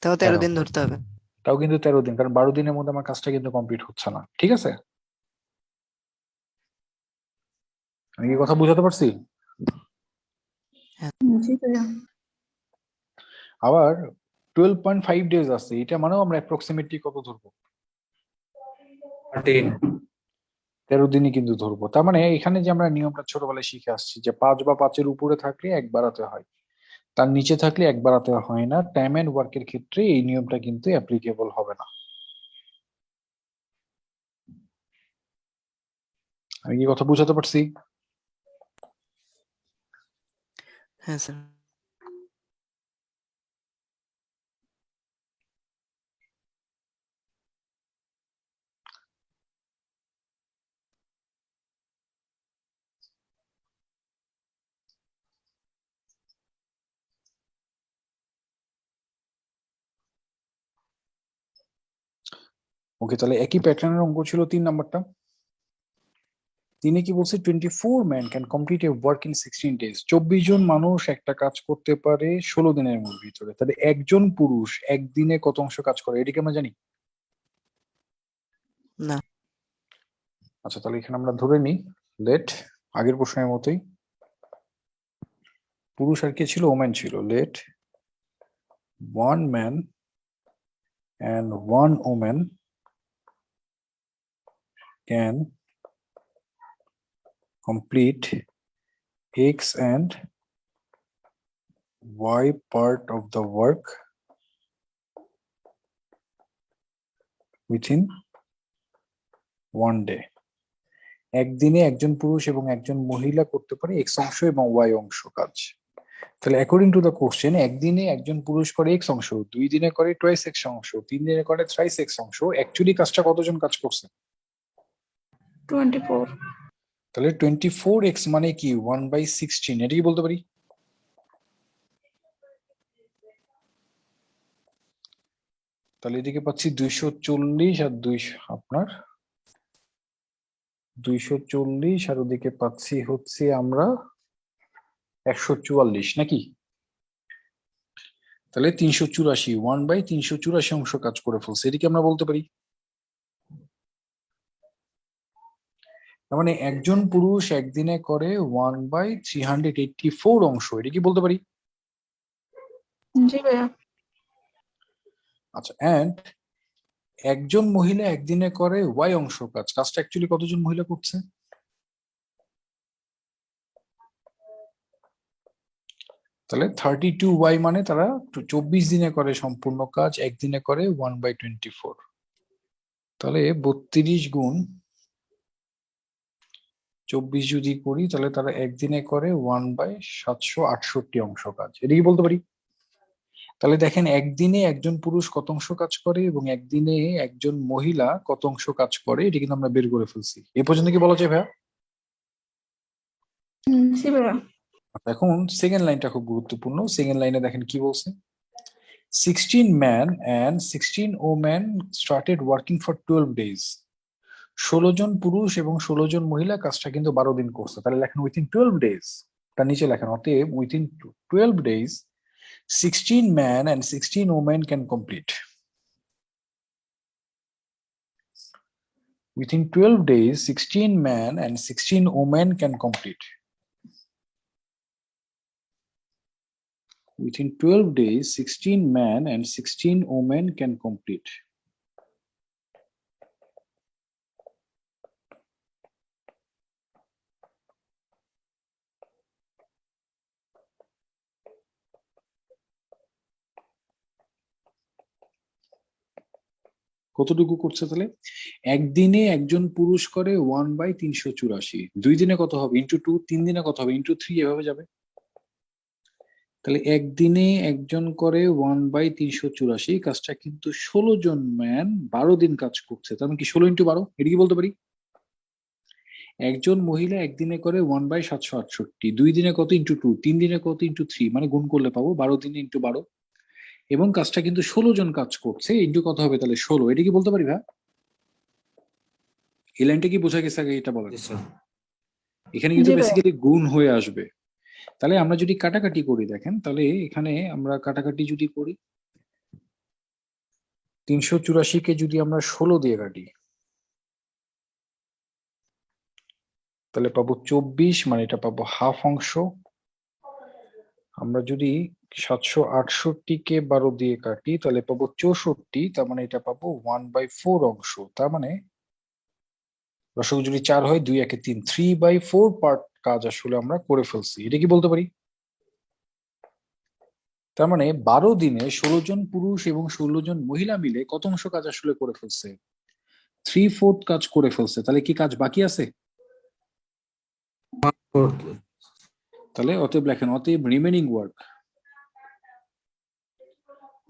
B: তাও 13 দিন ধরতে হবে।
A: তাও কিন্তু 13 দিন, কারণ 12 দিনের মধ্যে আমার কাজটা কিন্তু কমপ্লিট হচ্ছে না। ঠিক আছে, আমি কি কথা বুঝাতে পারছি?
E: জি ভাইয়া।
A: আবার 12.5 ডেজ আছে, এটা মানেও আমরা অ্যাপ্রক্সিমেটলি কত ধরবো?
C: 13।
A: 13 দিনই কিন্তু ধরবো। তার মানে এখানে যে আমরা নিয়মটা ছোটবেলায় শিখে আসছি যে 5 বা 5-এর উপরে থাকলে 1 বাড়াতে হয়, তার নিচে থাকলে 1 বাড়াতে হয় না। টাইম এন্ড ওয়ার্কের ক্ষেত্রে এই নিয়মটা কিন্তু অ্যাপ্লিকেবল হবে না। আমি কি কথা বুঝাতে পারছি?
B: হ্যাঁ স্যার।
A: ওকে, তাহলে একই প্যাটার্নের অঙ্ক ছিল 3 নাম্বারটা। তিনি কি বলছে, 24 man can complete A work in 16 days. 24 জন মানুষ একটা কাজ করতে পারে 16 দিনের ভিতরে। তাহলে একজন পুরুষ একদিনে কত অংশ কাজ করে, এটাকে আমরা জানি?
B: না।
A: আচ্ছা, তাহলে এখানে আমরা ধরে নিই, লেট আগের প্রশ্নের মতোই, পুরুষ আর কে ছিল, ওমেন ছিল। Let 1 man and 1 woman can complete X and Y part of the work within 1 day. একদিনে একজন পুরুষ এবং একজন মহিলা করতে পারে এক্স অংশ এবং ওয়াই অংশ কাজ। তাহলে অ্যাকর্ডিং টু দ্য কোশ্চেন, একদিনে একজন পুরুষ করে এক্স অংশ, 2 দিনে করে টোয়াইস এক্স অংশ, 3 দিনে করে থ্রাইস এক্স অংশ। অ্যাকচুয়ালি কাজটা কতজন কাজ করছে?
E: 24।
A: তাহলে 24x মানে কি 1/16, এটা কি বলতে পারি? তাহলে এদিকে পাচ্ছি 240 আর 200 আপনার 240, আর ওদিকে পাচ্ছি হচ্ছে আমরা 144 নাকি? তাহলে 384, 1/384 অংশ কাজ করে ফেলছে, এদিকে আমরা বলতে পারি। তার মানে একজন পুরুষ একদিনে করে 1/384 অংশ, এটা কি বলতে পারি?
E: জি ভাইয়া।
A: আচ্ছা, এন্ড একজন মহিলা একদিনে করে ওয়াই অংশ কাজ, কাজটা অ্যাকচুয়ালি কতজন মহিলা করছে? তাহলে 32y মানে তারা 24 দিনে করে সম্পূর্ণ কাজ, একদিনে করে 1/24। তাহলে 32 গুণ 24 যদি করি তাহলে তারা একদিনে করে 1/768 অংশ কাজ। এটা কি বলতে পারি? তাহলে দেখেন একদিনে একজন পুরুষ কত অংশ কাজ করে এবং একদিনে একজন মহিলা কত অংশ কাজ করে, এটা কিন্তু আমরা বের করে ফেলছি। এ পর্যন্ত কি বলা যায় ভাইয়া?
E: জি ভাইয়া।
A: এখন সেকেন্ড লাইনটা খুব গুরুত্বপূর্ণ। সেকেন্ড লাইনে দেখেন কি বলছে, 16 men and 16 women started working for 12 days. 16 জন পুরুষ এবং 16 জন মহিলা কাজটা কিন্তু 12 দিন করছে। তাহলে লেখেন উইথিন 12 ডেজ, তার নিচে লেখেন অতএব within 12 days 16 men and 16 women can complete. Within 12 days 16 men and 16 women can complete. Within 12 days 16 men and 16 women can complete. কতটুকু করছে তাহলে? একদিনে একজন পুরুষ করে 1/384। 2 দিনে কত হবে? ইন্টু 2। 3 দিনে কত হবে? ইন্টু 3। এভাবে যাবে। তাহলে একদিনে একজন করে 1/384, কাজটা কিন্তু 16 জন ম্যান 12 দিন কাজ করছে। তার মানে কি 16 ইন্টু 12? এটা কি বলতে পারি? একজন মহিলা একদিনে করে 1/768। 2 দিনে কত? ইন্টু 2। 3 দিনে কত? ইন্টু 3। মানে গুণ করলে পাবো 12 দিনে ইন্টু 12। এবং কাজটা কিন্তু 16 জন কাজ করছে, ইন্টু কত হবে তাহলে? 16। এটা কি বলতে পারি ভাই? এই লাইনটা কি বোঝা গেছে আগে এটা বলেন?
C: জি স্যার।
A: এখানে কিন্তু
E: জি ভাইয়া।
A: বেসিক্যালি গুণ হয়ে আসবে। তাহলে আমরা যদি কাটাকাটি করি দেখেন, তাহলে এখানে আমরা কাটাকাটি যদি করি 384 কে যদি আমরা 16 দিয়ে কাটি তাহলে পাবো 24, মানে এটা পাবো হাফ অংশ। আমরা যদি 768-কে 12 দিয়ে কাটি তাহলে পাবো 64, তার মানে এটা পাবো 1/4 অংশ। তার মানে দশক যদি 4 হয় 2 একে 3, 3/4 পার্ট কাজ আসলে আমরা করে ফেলছি। এটা কি বলতে পারি? তার মানে 12 দিনে 16 জন পুরুষ এবং 16 জন মহিলা মিলে কত অংশ কাজ আসলে করে ফেলছে? 3/4 কাজ করে ফেলছে। তাহলে কি কাজ বাকি আছে? তাহলে অতএব লেখেন অতএব রিমেনিং ওয়ার্ক।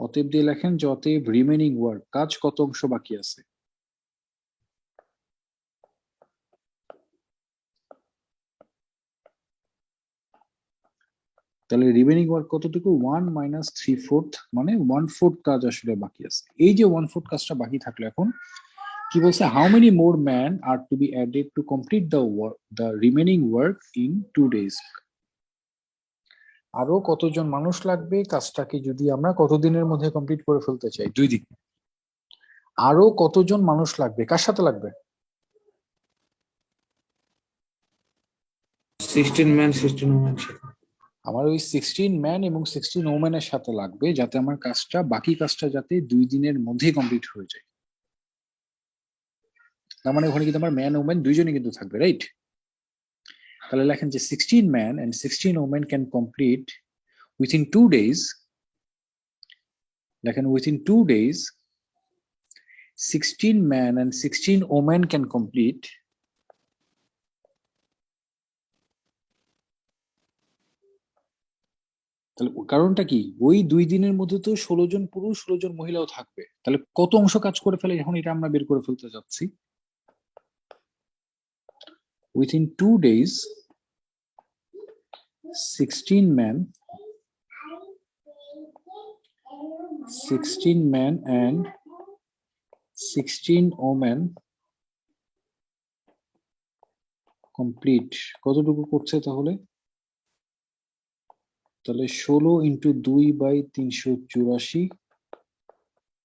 A: অতএব দিয়ে লেখেন যে অতএব রিমেনিং ওয়ার্ক, কাজ কত অংশ বাকি আছে? তাহলে রিমেনিং ওয়ার্ক কতটুকু? 1 মাইনাস 3/4, মানে 1/4 কাজ আসলে বাকি আছে। এই যে 1/4 কাজটা বাকি থাকলো, এখন কি বলছে? How many more man are to be added to complete the remaining work in 2 days. আরো কতজন মানুষ লাগবে কাজটাকে যদি আমরা কত দিনের মধ্যে কমপ্লিট করে ফেলতে চাই? 2 দিন। আরো কতজন মানুষ লাগবে? কার সাথে লাগবে?
C: 16 ম্যান 16 ওম্যান সাথে।
A: আমার ওই 16 ম্যান এবং 16 ওমেনের সাথে লাগবে, যাতে আমার কাজটা বাকি কাজটা যাতে 2 দিনের মধ্যে কমপ্লিট হয়ে যায়। তার মানে ওখানে কিন্তু আমার ম্যান ওমেন দুইজনই কিন্তু থাকবে, রাইট? তাহলে লেখেন যে 16 man and 16 women can complete within 2 days. লেখেন within 2 days 16 man and 16 women can complete তাহলে কারণটা কি? ওই 2 দিনের মধ্যে তো 16 জন পুরুষ 16 জন মহিলাও থাকবে। তাহলে কত অংশ কাজ করে ফেলে এখন এটা আমরা বের করে ফেলতে যাচ্ছি। Within 2 days 16 men and 16 women complete. কতটুকু করছে তাহলে? তাহলে 16 ইন্টু 2/384,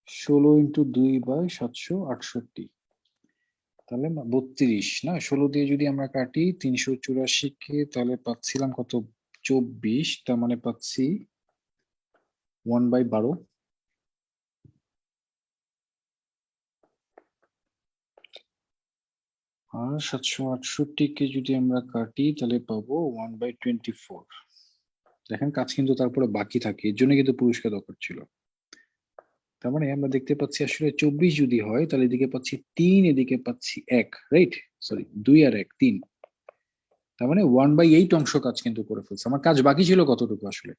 A: 16 ইন্টু 2/768, তাহলে 32 না? 16 দিয়ে যদি আমরা কাটি 384-কে তাহলে পাচ্ছিলাম কত? 24, তার মানে পাচ্ছি 1/12। আর 768-কে যদি আমরা কাটি তাহলে পাবো 1/24। দেখেন কাজ কিন্তু তারপরে বাকি থাকে, এর জন্য কিন্তু পুরুষকে দরকার ছিল। তার মানে আমরা দেখতে পাচ্ছি আসলে 24 যদি হয় তাহলে এদিকে পাচ্ছি 3, এদিকে পাচ্ছি 1, রাইট? সরি, 2 আর 1 3। তার মানে 1/8 অংশ কাজ কিন্তু করে ফেলছে। আমার কাজ বাকি ছিল কতটুকু আসলে?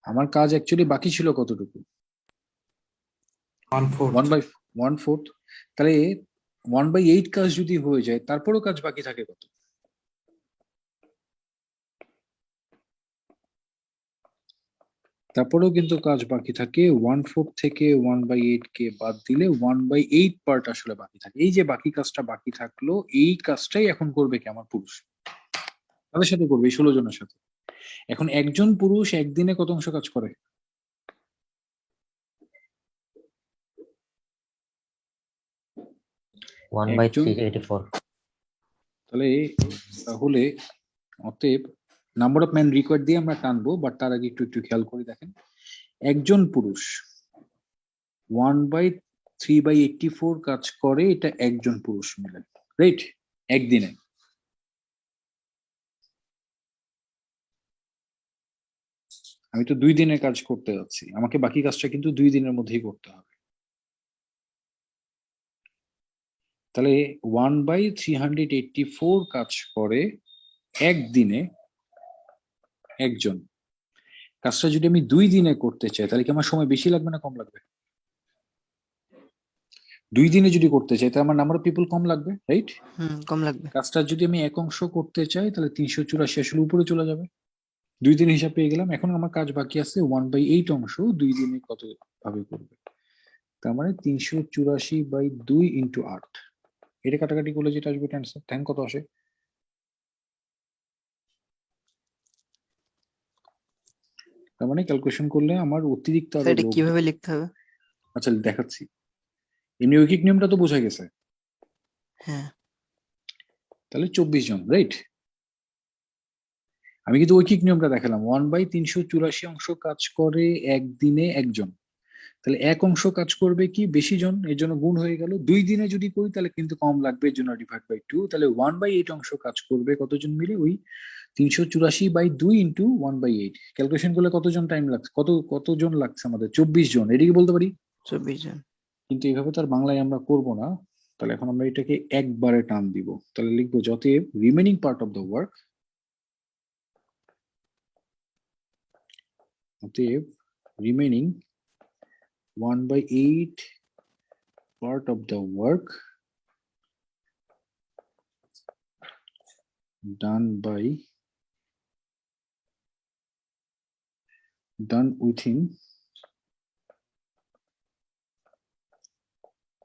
A: আমার কাজ অ্যাকচুয়ালি বাকি ছিল কতটুকু?
C: 1/4
A: 1/4। তাহলে 1/8 কাজ যদি হয়ে যায় তারপরেও কাজ বাকি থাকে কত? তারপরেও কিন্তু কাজ বাকি থাকে 1/4 থেকে 1/8 কে বাদ দিলে 1/8 পার্ট আসলে বাকি থাকে। এই যে বাকি কাজটা বাকি থাকলো, এই কাজটাই এখন করবে কি আমার পুরুষ, তাদের সাথে করবে, এই 16 জনের সাথে। এখন একজন পুরুষ একদিনে কত অংশ কাজ করে? একজন
D: 1/384।
A: তাহলে তাহলে অতএব নাম্বার অফ ম্যান রিকোয়ার্ড দিয়ে আমরা টানবো, বাট তার আগে একটু একটু খেয়াল করে দেখেন। একজন পুরুষ 1/3/84 কাজ করে, এটা একজন পুরুষ মিলে, রাইট? একদিনে। আমি তো 2 দিনের কাজ করতে যাচ্ছি, আমাকে বাকি কাজটা কিন্তু 2 দিনের মধ্যেই করতে হবে। তাহলে 1/384 কাজ করে একদিনে একজন। কাজটা যদি আমি 2 দিনে করতে চাই তাহলে কি আমার সময় বেশি লাগবে না কম লাগবে? 2 দিনে যদি করতে চাই তাহলে আমার নাম্বার অফ পিপল কম লাগবে, রাইট?
B: কম লাগবে।
A: কাজটা যদি আমি এক অংশ করতে চাই তাহলে 384 আসলে উপরে চলে যাবে। 2 দিন হিসাব পেয়ে গেলাম। এখন আমার কাজ বাকি আছে 1/8 অংশ 2 দিনে কত ভাবে করবে। তার মানে 384/2 ইন্টু 8। এটা কাটাকাটি করলে যেটা আসবে অ্যান্সার, টাইম কত আসে? তার মানে ক্যালকুলেশন করলে আমার অতিরিক্ত
B: স্যার
A: আরো
B: এটা
A: লোক।
B: কিভাবে লিখতে হবে?
A: আচ্ছা দেখাচ্ছি। এমনি ঐকিক নিয়মটা তো বোঝা গেছে।
B: হ্যাঁ।
A: তাহলে 24 জন, রাইট? আমি কিন্তু ঐকিক নিয়মটা দেখালাম। 1/384 অংশ কাজ করে একদিনে একজন। তাহলে এক অংশ কাজ করবে কি বেশি জন, এর জন্য গুণ হয়ে গেল। 2 দিনে যদি করি তাহলে কিন্তু কম লাগবে, এর জন্য ডিভাইড বাই 2। তাহলে 1/8 অংশ কাজ করবে কতজন মিলে? ওই 384/2 ইন্টু 1/8। ক্যালকুলেশন করলে কতজন টাইম লাগছে, কতজন লাগছে আমাদের? 24 জন, এটাকে বলতে পারি।
B: 24 জন।
A: কিন্তু এইভাবে তো আর বাংলায় আমরা করব না। তাহলে এখন আমরা এটাকে একবারে টান দিব। তাহলে লিখবো যতএব remaining part of the work, অতএব remaining 1/8 part of the work done within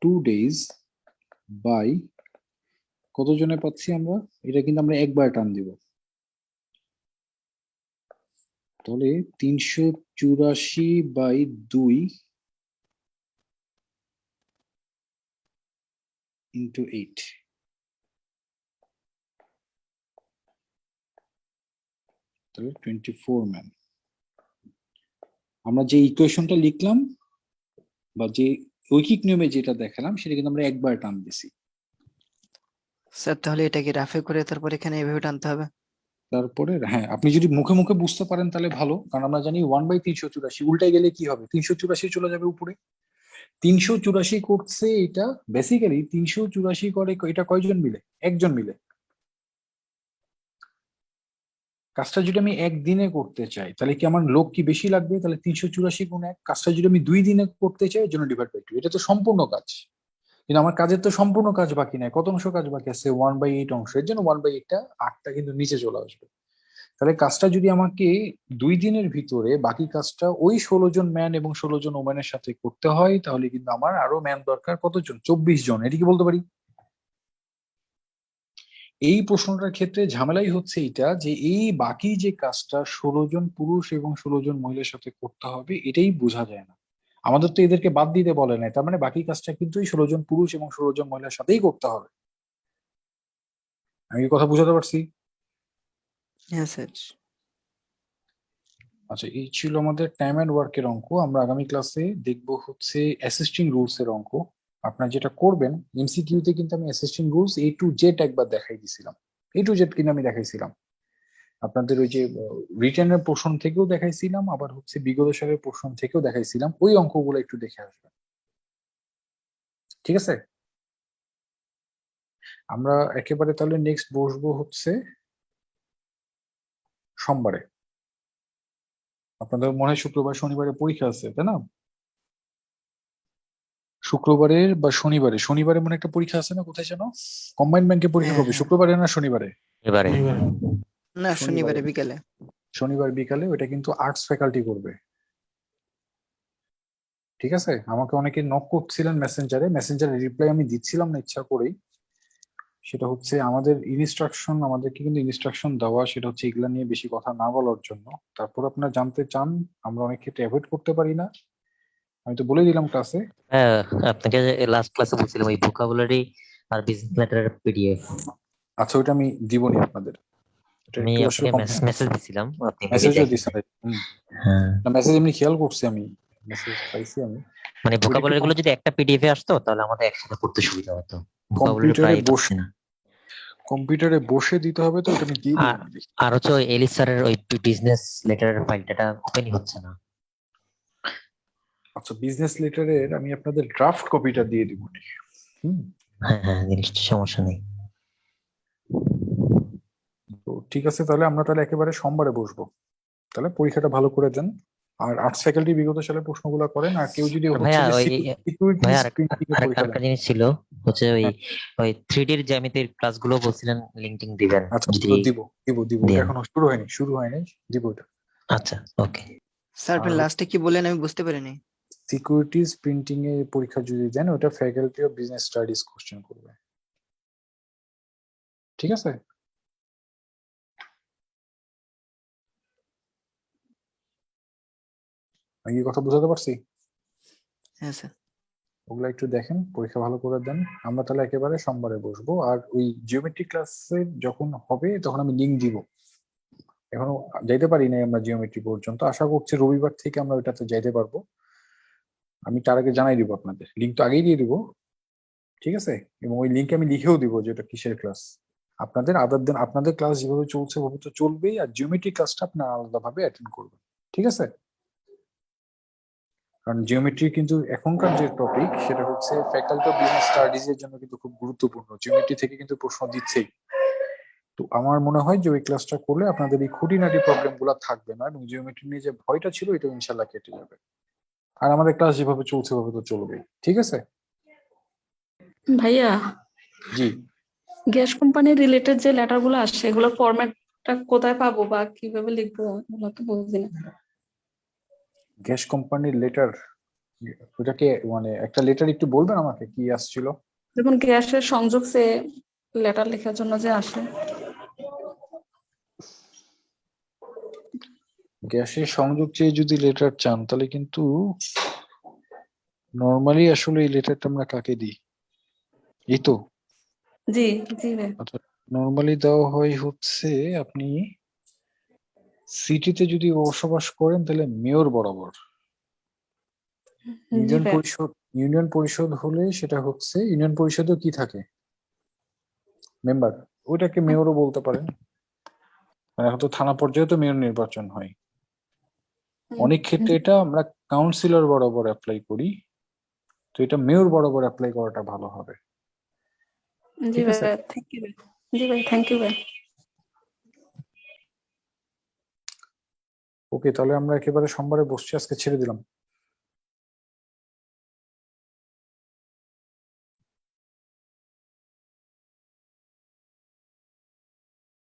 A: 2 days by কতজনে পাচ্ছি আমরা? এটা কিন্তু আমরা একবার টান দিব। তাহলে 384/2 into 8, তাহলে 24 ম্যান। আমরা যে ইকুয়েশনটা লিখলাম বা যে ঐকিক নিয়মে যেটা দেখালাম সেটা কিন্তু আমরা একবার টান দিছি।
B: স্যার তাহলে এটাকে রাফে করে তারপর এখানে এভাবে টানতে হবে?
A: তারপরে হ্যাঁ, আপনি যদি মুখে মুখে বুঝতে পারেন তাহলে ভালো, কারণ আমরা জানি 1/384 উল্টাই গেলে কি হবে? 384 চলে যাবে উপরে। 384 করছে এটা, বেসিক্যালি 384 করে এটা কয়জন মিলে? একজন মিলে। কাজটা যদি আমি একদিনে করতে চাই তাহলে কি আমার লোক কি বেশি লাগবে? তাহলে 384 গুণ 1। কাজটা যদি আমি 2 দিনে করতে চাই এর জন্য ডিভাইড বাই 2। এটা তো সম্পূর্ণ কাজ, কিন্তু আমার কাজের তো সম্পূর্ণ কাজ বাকি নাই। কত অংশ কাজ বাকি আছে? 1/8 অংশ। এর জন্য 1/8টা 8টা কিন্তু নিচে চলে আসবে। তাহলে কাজটা যদি আমাকে 2 দিনের ভিতরে বাকি কাজটা ওই 16 জন ম্যান এবং 16 জন ওম্যানের সাথে করতে হয়, তাহলে কিন্তু আমার আরো ম্যান দরকার কতজন? 24 জন। এটি কি বলতে পারি? এই প্রশ্নটার ক্ষেত্রে ঝামেলাই হচ্ছে এটা যে এই বাকি যে কাজটা 16 জন পুরুষ এবং 16 জন মহিলার সাথে করতে হবে, এটাই বোঝা যায় না। আমাদের তো এদেরকে বাদ দিতে বলে নাই, তার মানে বাকি কাজটা কিন্তু 16 জন পুরুষ এবং 16 জন মহিলার সাথেই করতে হবে। আমি কি কথা বুঝাতে পারছি?
B: হ্যাঁ স্যার।
A: আচ্ছা, এই ছিল আমাদের টাইম এন্ড ওয়ার্কের অঙ্ক। আমরা আগামী ক্লাসে দেখবো হচ্ছে অ্যাসিস্টিং রুলস এর অঙ্ক। আপনারা যেটা করবেন, এমসিকিউ তে কিন্তু আমি assisting rules A to Z একবার দেখাই দিছিলাম, A to Z কিন্তু আমি দেখাইছিলাম। আপনাদের ওই যে রিটেনের পোর্শন থেকেও দেখাইছিলাম, আবার হচ্ছে বিগত সালের পোর্শন থেকেও দেখাইছিলাম, ওই অঙ্কগুলো একটু দেখে আসবেন। ঠিক আছে, আমরা একেবারে তাহলে নেক্সট বসবো হচ্ছে সোমবারে। আপনাদের মনে হয় শুক্রবার শনিবারে পরীক্ষা আছে, তাই না? শুক্রবারে বা শনিবারে মনে একটা পরীক্ষা আছে না, কোথায় যেন? কম্বাইন্ড ব্যাংকে পরীক্ষা
B: হ্যাঁ,
A: কবে,
B: হ্যাঁ।
A: শুক্রবারে না শনিবারে?
D: এবারে
B: না,
A: শনিবারে।
B: শনিবারে বিকালে।
A: শনিবার বিকালে, ওইটা কিন্তু আর্টস ফ্যাকাল্টি করবে। ঠিক আছে, আমাকে অনেকে নক করছিলেন মেসেঞ্জারে রিপ্লাই আমি দিচ্ছিলাম না ইচ্ছা করেই। সেটা হচ্ছে আমাদেরকে কিন্তু ইনস্ট্রাকশন দেওয়া, সেটা হচ্ছে এগুলা নিয়ে বেশি কথা না বলার জন্য। তারপর আপনারা জানতে চান, আমরা অনেক ক্ষেত্রে অ্যাভয়েড করতে পারি না, আমি তো বলে দিলাম ক্লাসে।
D: হ্যাঁ, আপনাকে লাস্ট ক্লাসে বলছিলাম ওই ভোকাবুলারি আর বিজনেস লেটারের পিডিএফ
A: আচ্ছা, ওইটা আমি দিবনি আপনাদের, এটা
D: আমি
A: একটু আসলে
D: আপনাকে মেসেজ দিছিলাম, আপনি মেবি
A: মেসেজও
D: দেখেন
A: দিচ্ছেন।
D: নাই। হ্যাঁ,
A: না, মেসেজ এমনি খেয়াল করছি, আমি মেসেজ পাইছি আমি।
D: মানে
A: ওইটা একটু
D: ভোকাবুলারি গুলো যদি একটা পিডিএফ এ আসতো তাহলে আমাদের একসাথে পড়তে সুবিধা হতো। ভোকাবুলারি
A: কম্পিউটারে
D: প্রায়
A: বসে
D: পাচ্ছি না।
A: কম্পিউটারে বসে দিতে হবে, তো ওটা আমি দিয়ে
D: আর
A: দিই।
D: আর হচ্ছে ওই এলিস স্যারের ওই বিজনেস লেটারের ফাইলটা ওপেনই হচ্ছে না।
A: আচ্ছা, বিজনেস লেটারের আমি আপনাদের ড্রাফট কপিটা দিয়ে দিব।
D: হ্যাঁ হ্যাঁ, জিনিসটা সমস্যা নেই।
A: তো ঠিক আছে, তাহলে আমরা তাহলে একেবারে সোমবারে বসবো। তাহলে পরীক্ষাটা ভালো করে দেন, আর আর্টস ফ্যাকাল্টি বিগত সালের প্রশ্নগুলো করেন, আর কেউ যদি
D: আর
A: হচ্ছে
D: ভাইয়া
A: যে
D: ওই
A: সিকিউরিটি
D: ভাইয়া
A: প্রিন্টিং এর পরীক্ষা
D: আরেকটা
A: দেন।
D: জিনিস ছিল, হচ্ছে ওই
A: হ্যাঁ,
D: ওই 3D এর জ্যামিতির ক্লাসগুলো বলছিলেন লিংকিং দিবেন,
A: আচ্ছা,
D: যদি
A: ওগুলো দিব দিব দিব, ওটা
D: দেন।
A: এখনো শুরু হয়নি, দিব ওটা।
D: আচ্ছা, ওকে।
B: স্যার, আপনি
A: আর
B: লাস্টে কি বললেন আমি বুঝতে পারিনি।
A: সিকিউরিটিজ প্রিন্টিং এর পরীক্ষা যদি দেন, ওটা faculty of business studies question করবে। ঠিক আছে, আমি কি কথা বুঝাতে পারছি?
B: হ্যাঁ স্যার।
A: ওগুলা একটু দেখেন, পরীক্ষা ভালো করে দেন। আমরা তাহলে একেবারে সোমবারে বসবো, আর ওই জিওমেট্রি ক্লাসে যখন হবে তখন আমি লিঙ্ক দিব। এখনো যাইতে পারি নাই আমরা জিওমেট্রি পর্যন্ত, আশা করছি রবিবার থেকে আমরা ওইটাতে যাইতে পারবো। আমি তার আগে জানাই দিব আপনাদের, লিঙ্ক তো আগেই দিয়ে দিব। ঠিক আছে, এবং ওই লিঙ্কে আমি লিখেও দিব যে ওটা কিসের ক্লাস। আপনাদের আদার দেন আপনাদের ক্লাস যেভাবে চলছে ওভাবে তো চলবেই, আর জিওমেট্রি ক্লাসটা আপনারা আলাদাভাবে অ্যাটেন্ড করবেন। ঠিক আছে, কারণ জিওমেট্রি কিন্তু এখনকার যে টপিক সেটা হচ্ছে ফ্যাকাল্টি অফ বিজনেস স্টাডিজ এর জন্য কিন্তু খুব গুরুত্বপূর্ণ, জিওমেট্রি থেকে কিন্তু প্রশ্ন দিচ্ছেই। তো আমার মনে হয় যে ওই ক্লাসটা করলে আপনাদের এই খুঁটিনাটি প্রবলেম গুলো থাকবে না, এবং জিওমেট্রি নিয়ে যে ভয়টা ছিল এটা ইনশাল্লাহ কেটে যাবে। আর আমাদের ক্লাস যেভাবে চলছে ওভাবে তো চলবেই। ঠিক আছে
E: ভাইয়া,
A: জি।
E: গ্যাস কোম্পানির রিলেটেড যে লেটার গুলো আসছে এগুলো ফরম্যাটটা কোথায় পাবো বা কিভাবে লিখবো এগুলো তো বুঝি না।
A: গ্যাস কোম্পানির লেটার, ওটাকে মানে একটা লেটার একটু বলবেন আমাকে কি আসছিল?
E: যেমন গ্যাসের সংযোগ সে লেটার লেখার জন্য যে আসে।
A: গ্যাসের সংযোগ চেয়ে যদি লেটার চান তাহলে কিন্তু নর্মালি আসলে এই লেটারটা আমরা কাকে দিই, এই তো
E: জি জি ভাই।
A: নর্মালি দেওয়া হয় হচ্ছে, আপনি সিটিতে যদি বসবাস করেন তাহলে মেয়র বরাবর।
E: জি ভাই।
A: ইউনিয়ন পরিষদ হলে সেটা হচ্ছে, ইউনিয়ন পরিষদেও কি থাকে, মেম্বার, ওইটাকে মেয়রও বলতে পারেন। মানে এখন তো থানা পর্যায়ে তো মেয়র নির্বাচন হয়। অনেক ক্ষেত্রে এটা আমরা কাউন্সিলর বরাবর অ্যাপ্লাই করি, তো এটা মেয়র বরাবর অ্যাপ্লাই করাটা ভালো হবে।
E: জি
A: ঠিক
E: ভাই,
A: আছে,
E: থ্যাংক ইউ ভাই। জি ভাই, থ্যাংক ইউ ভাই।
A: ওকে, তাহলে আমরা একেবারে সোমবারে বসছি, আজকে ছেড়ে দিলাম।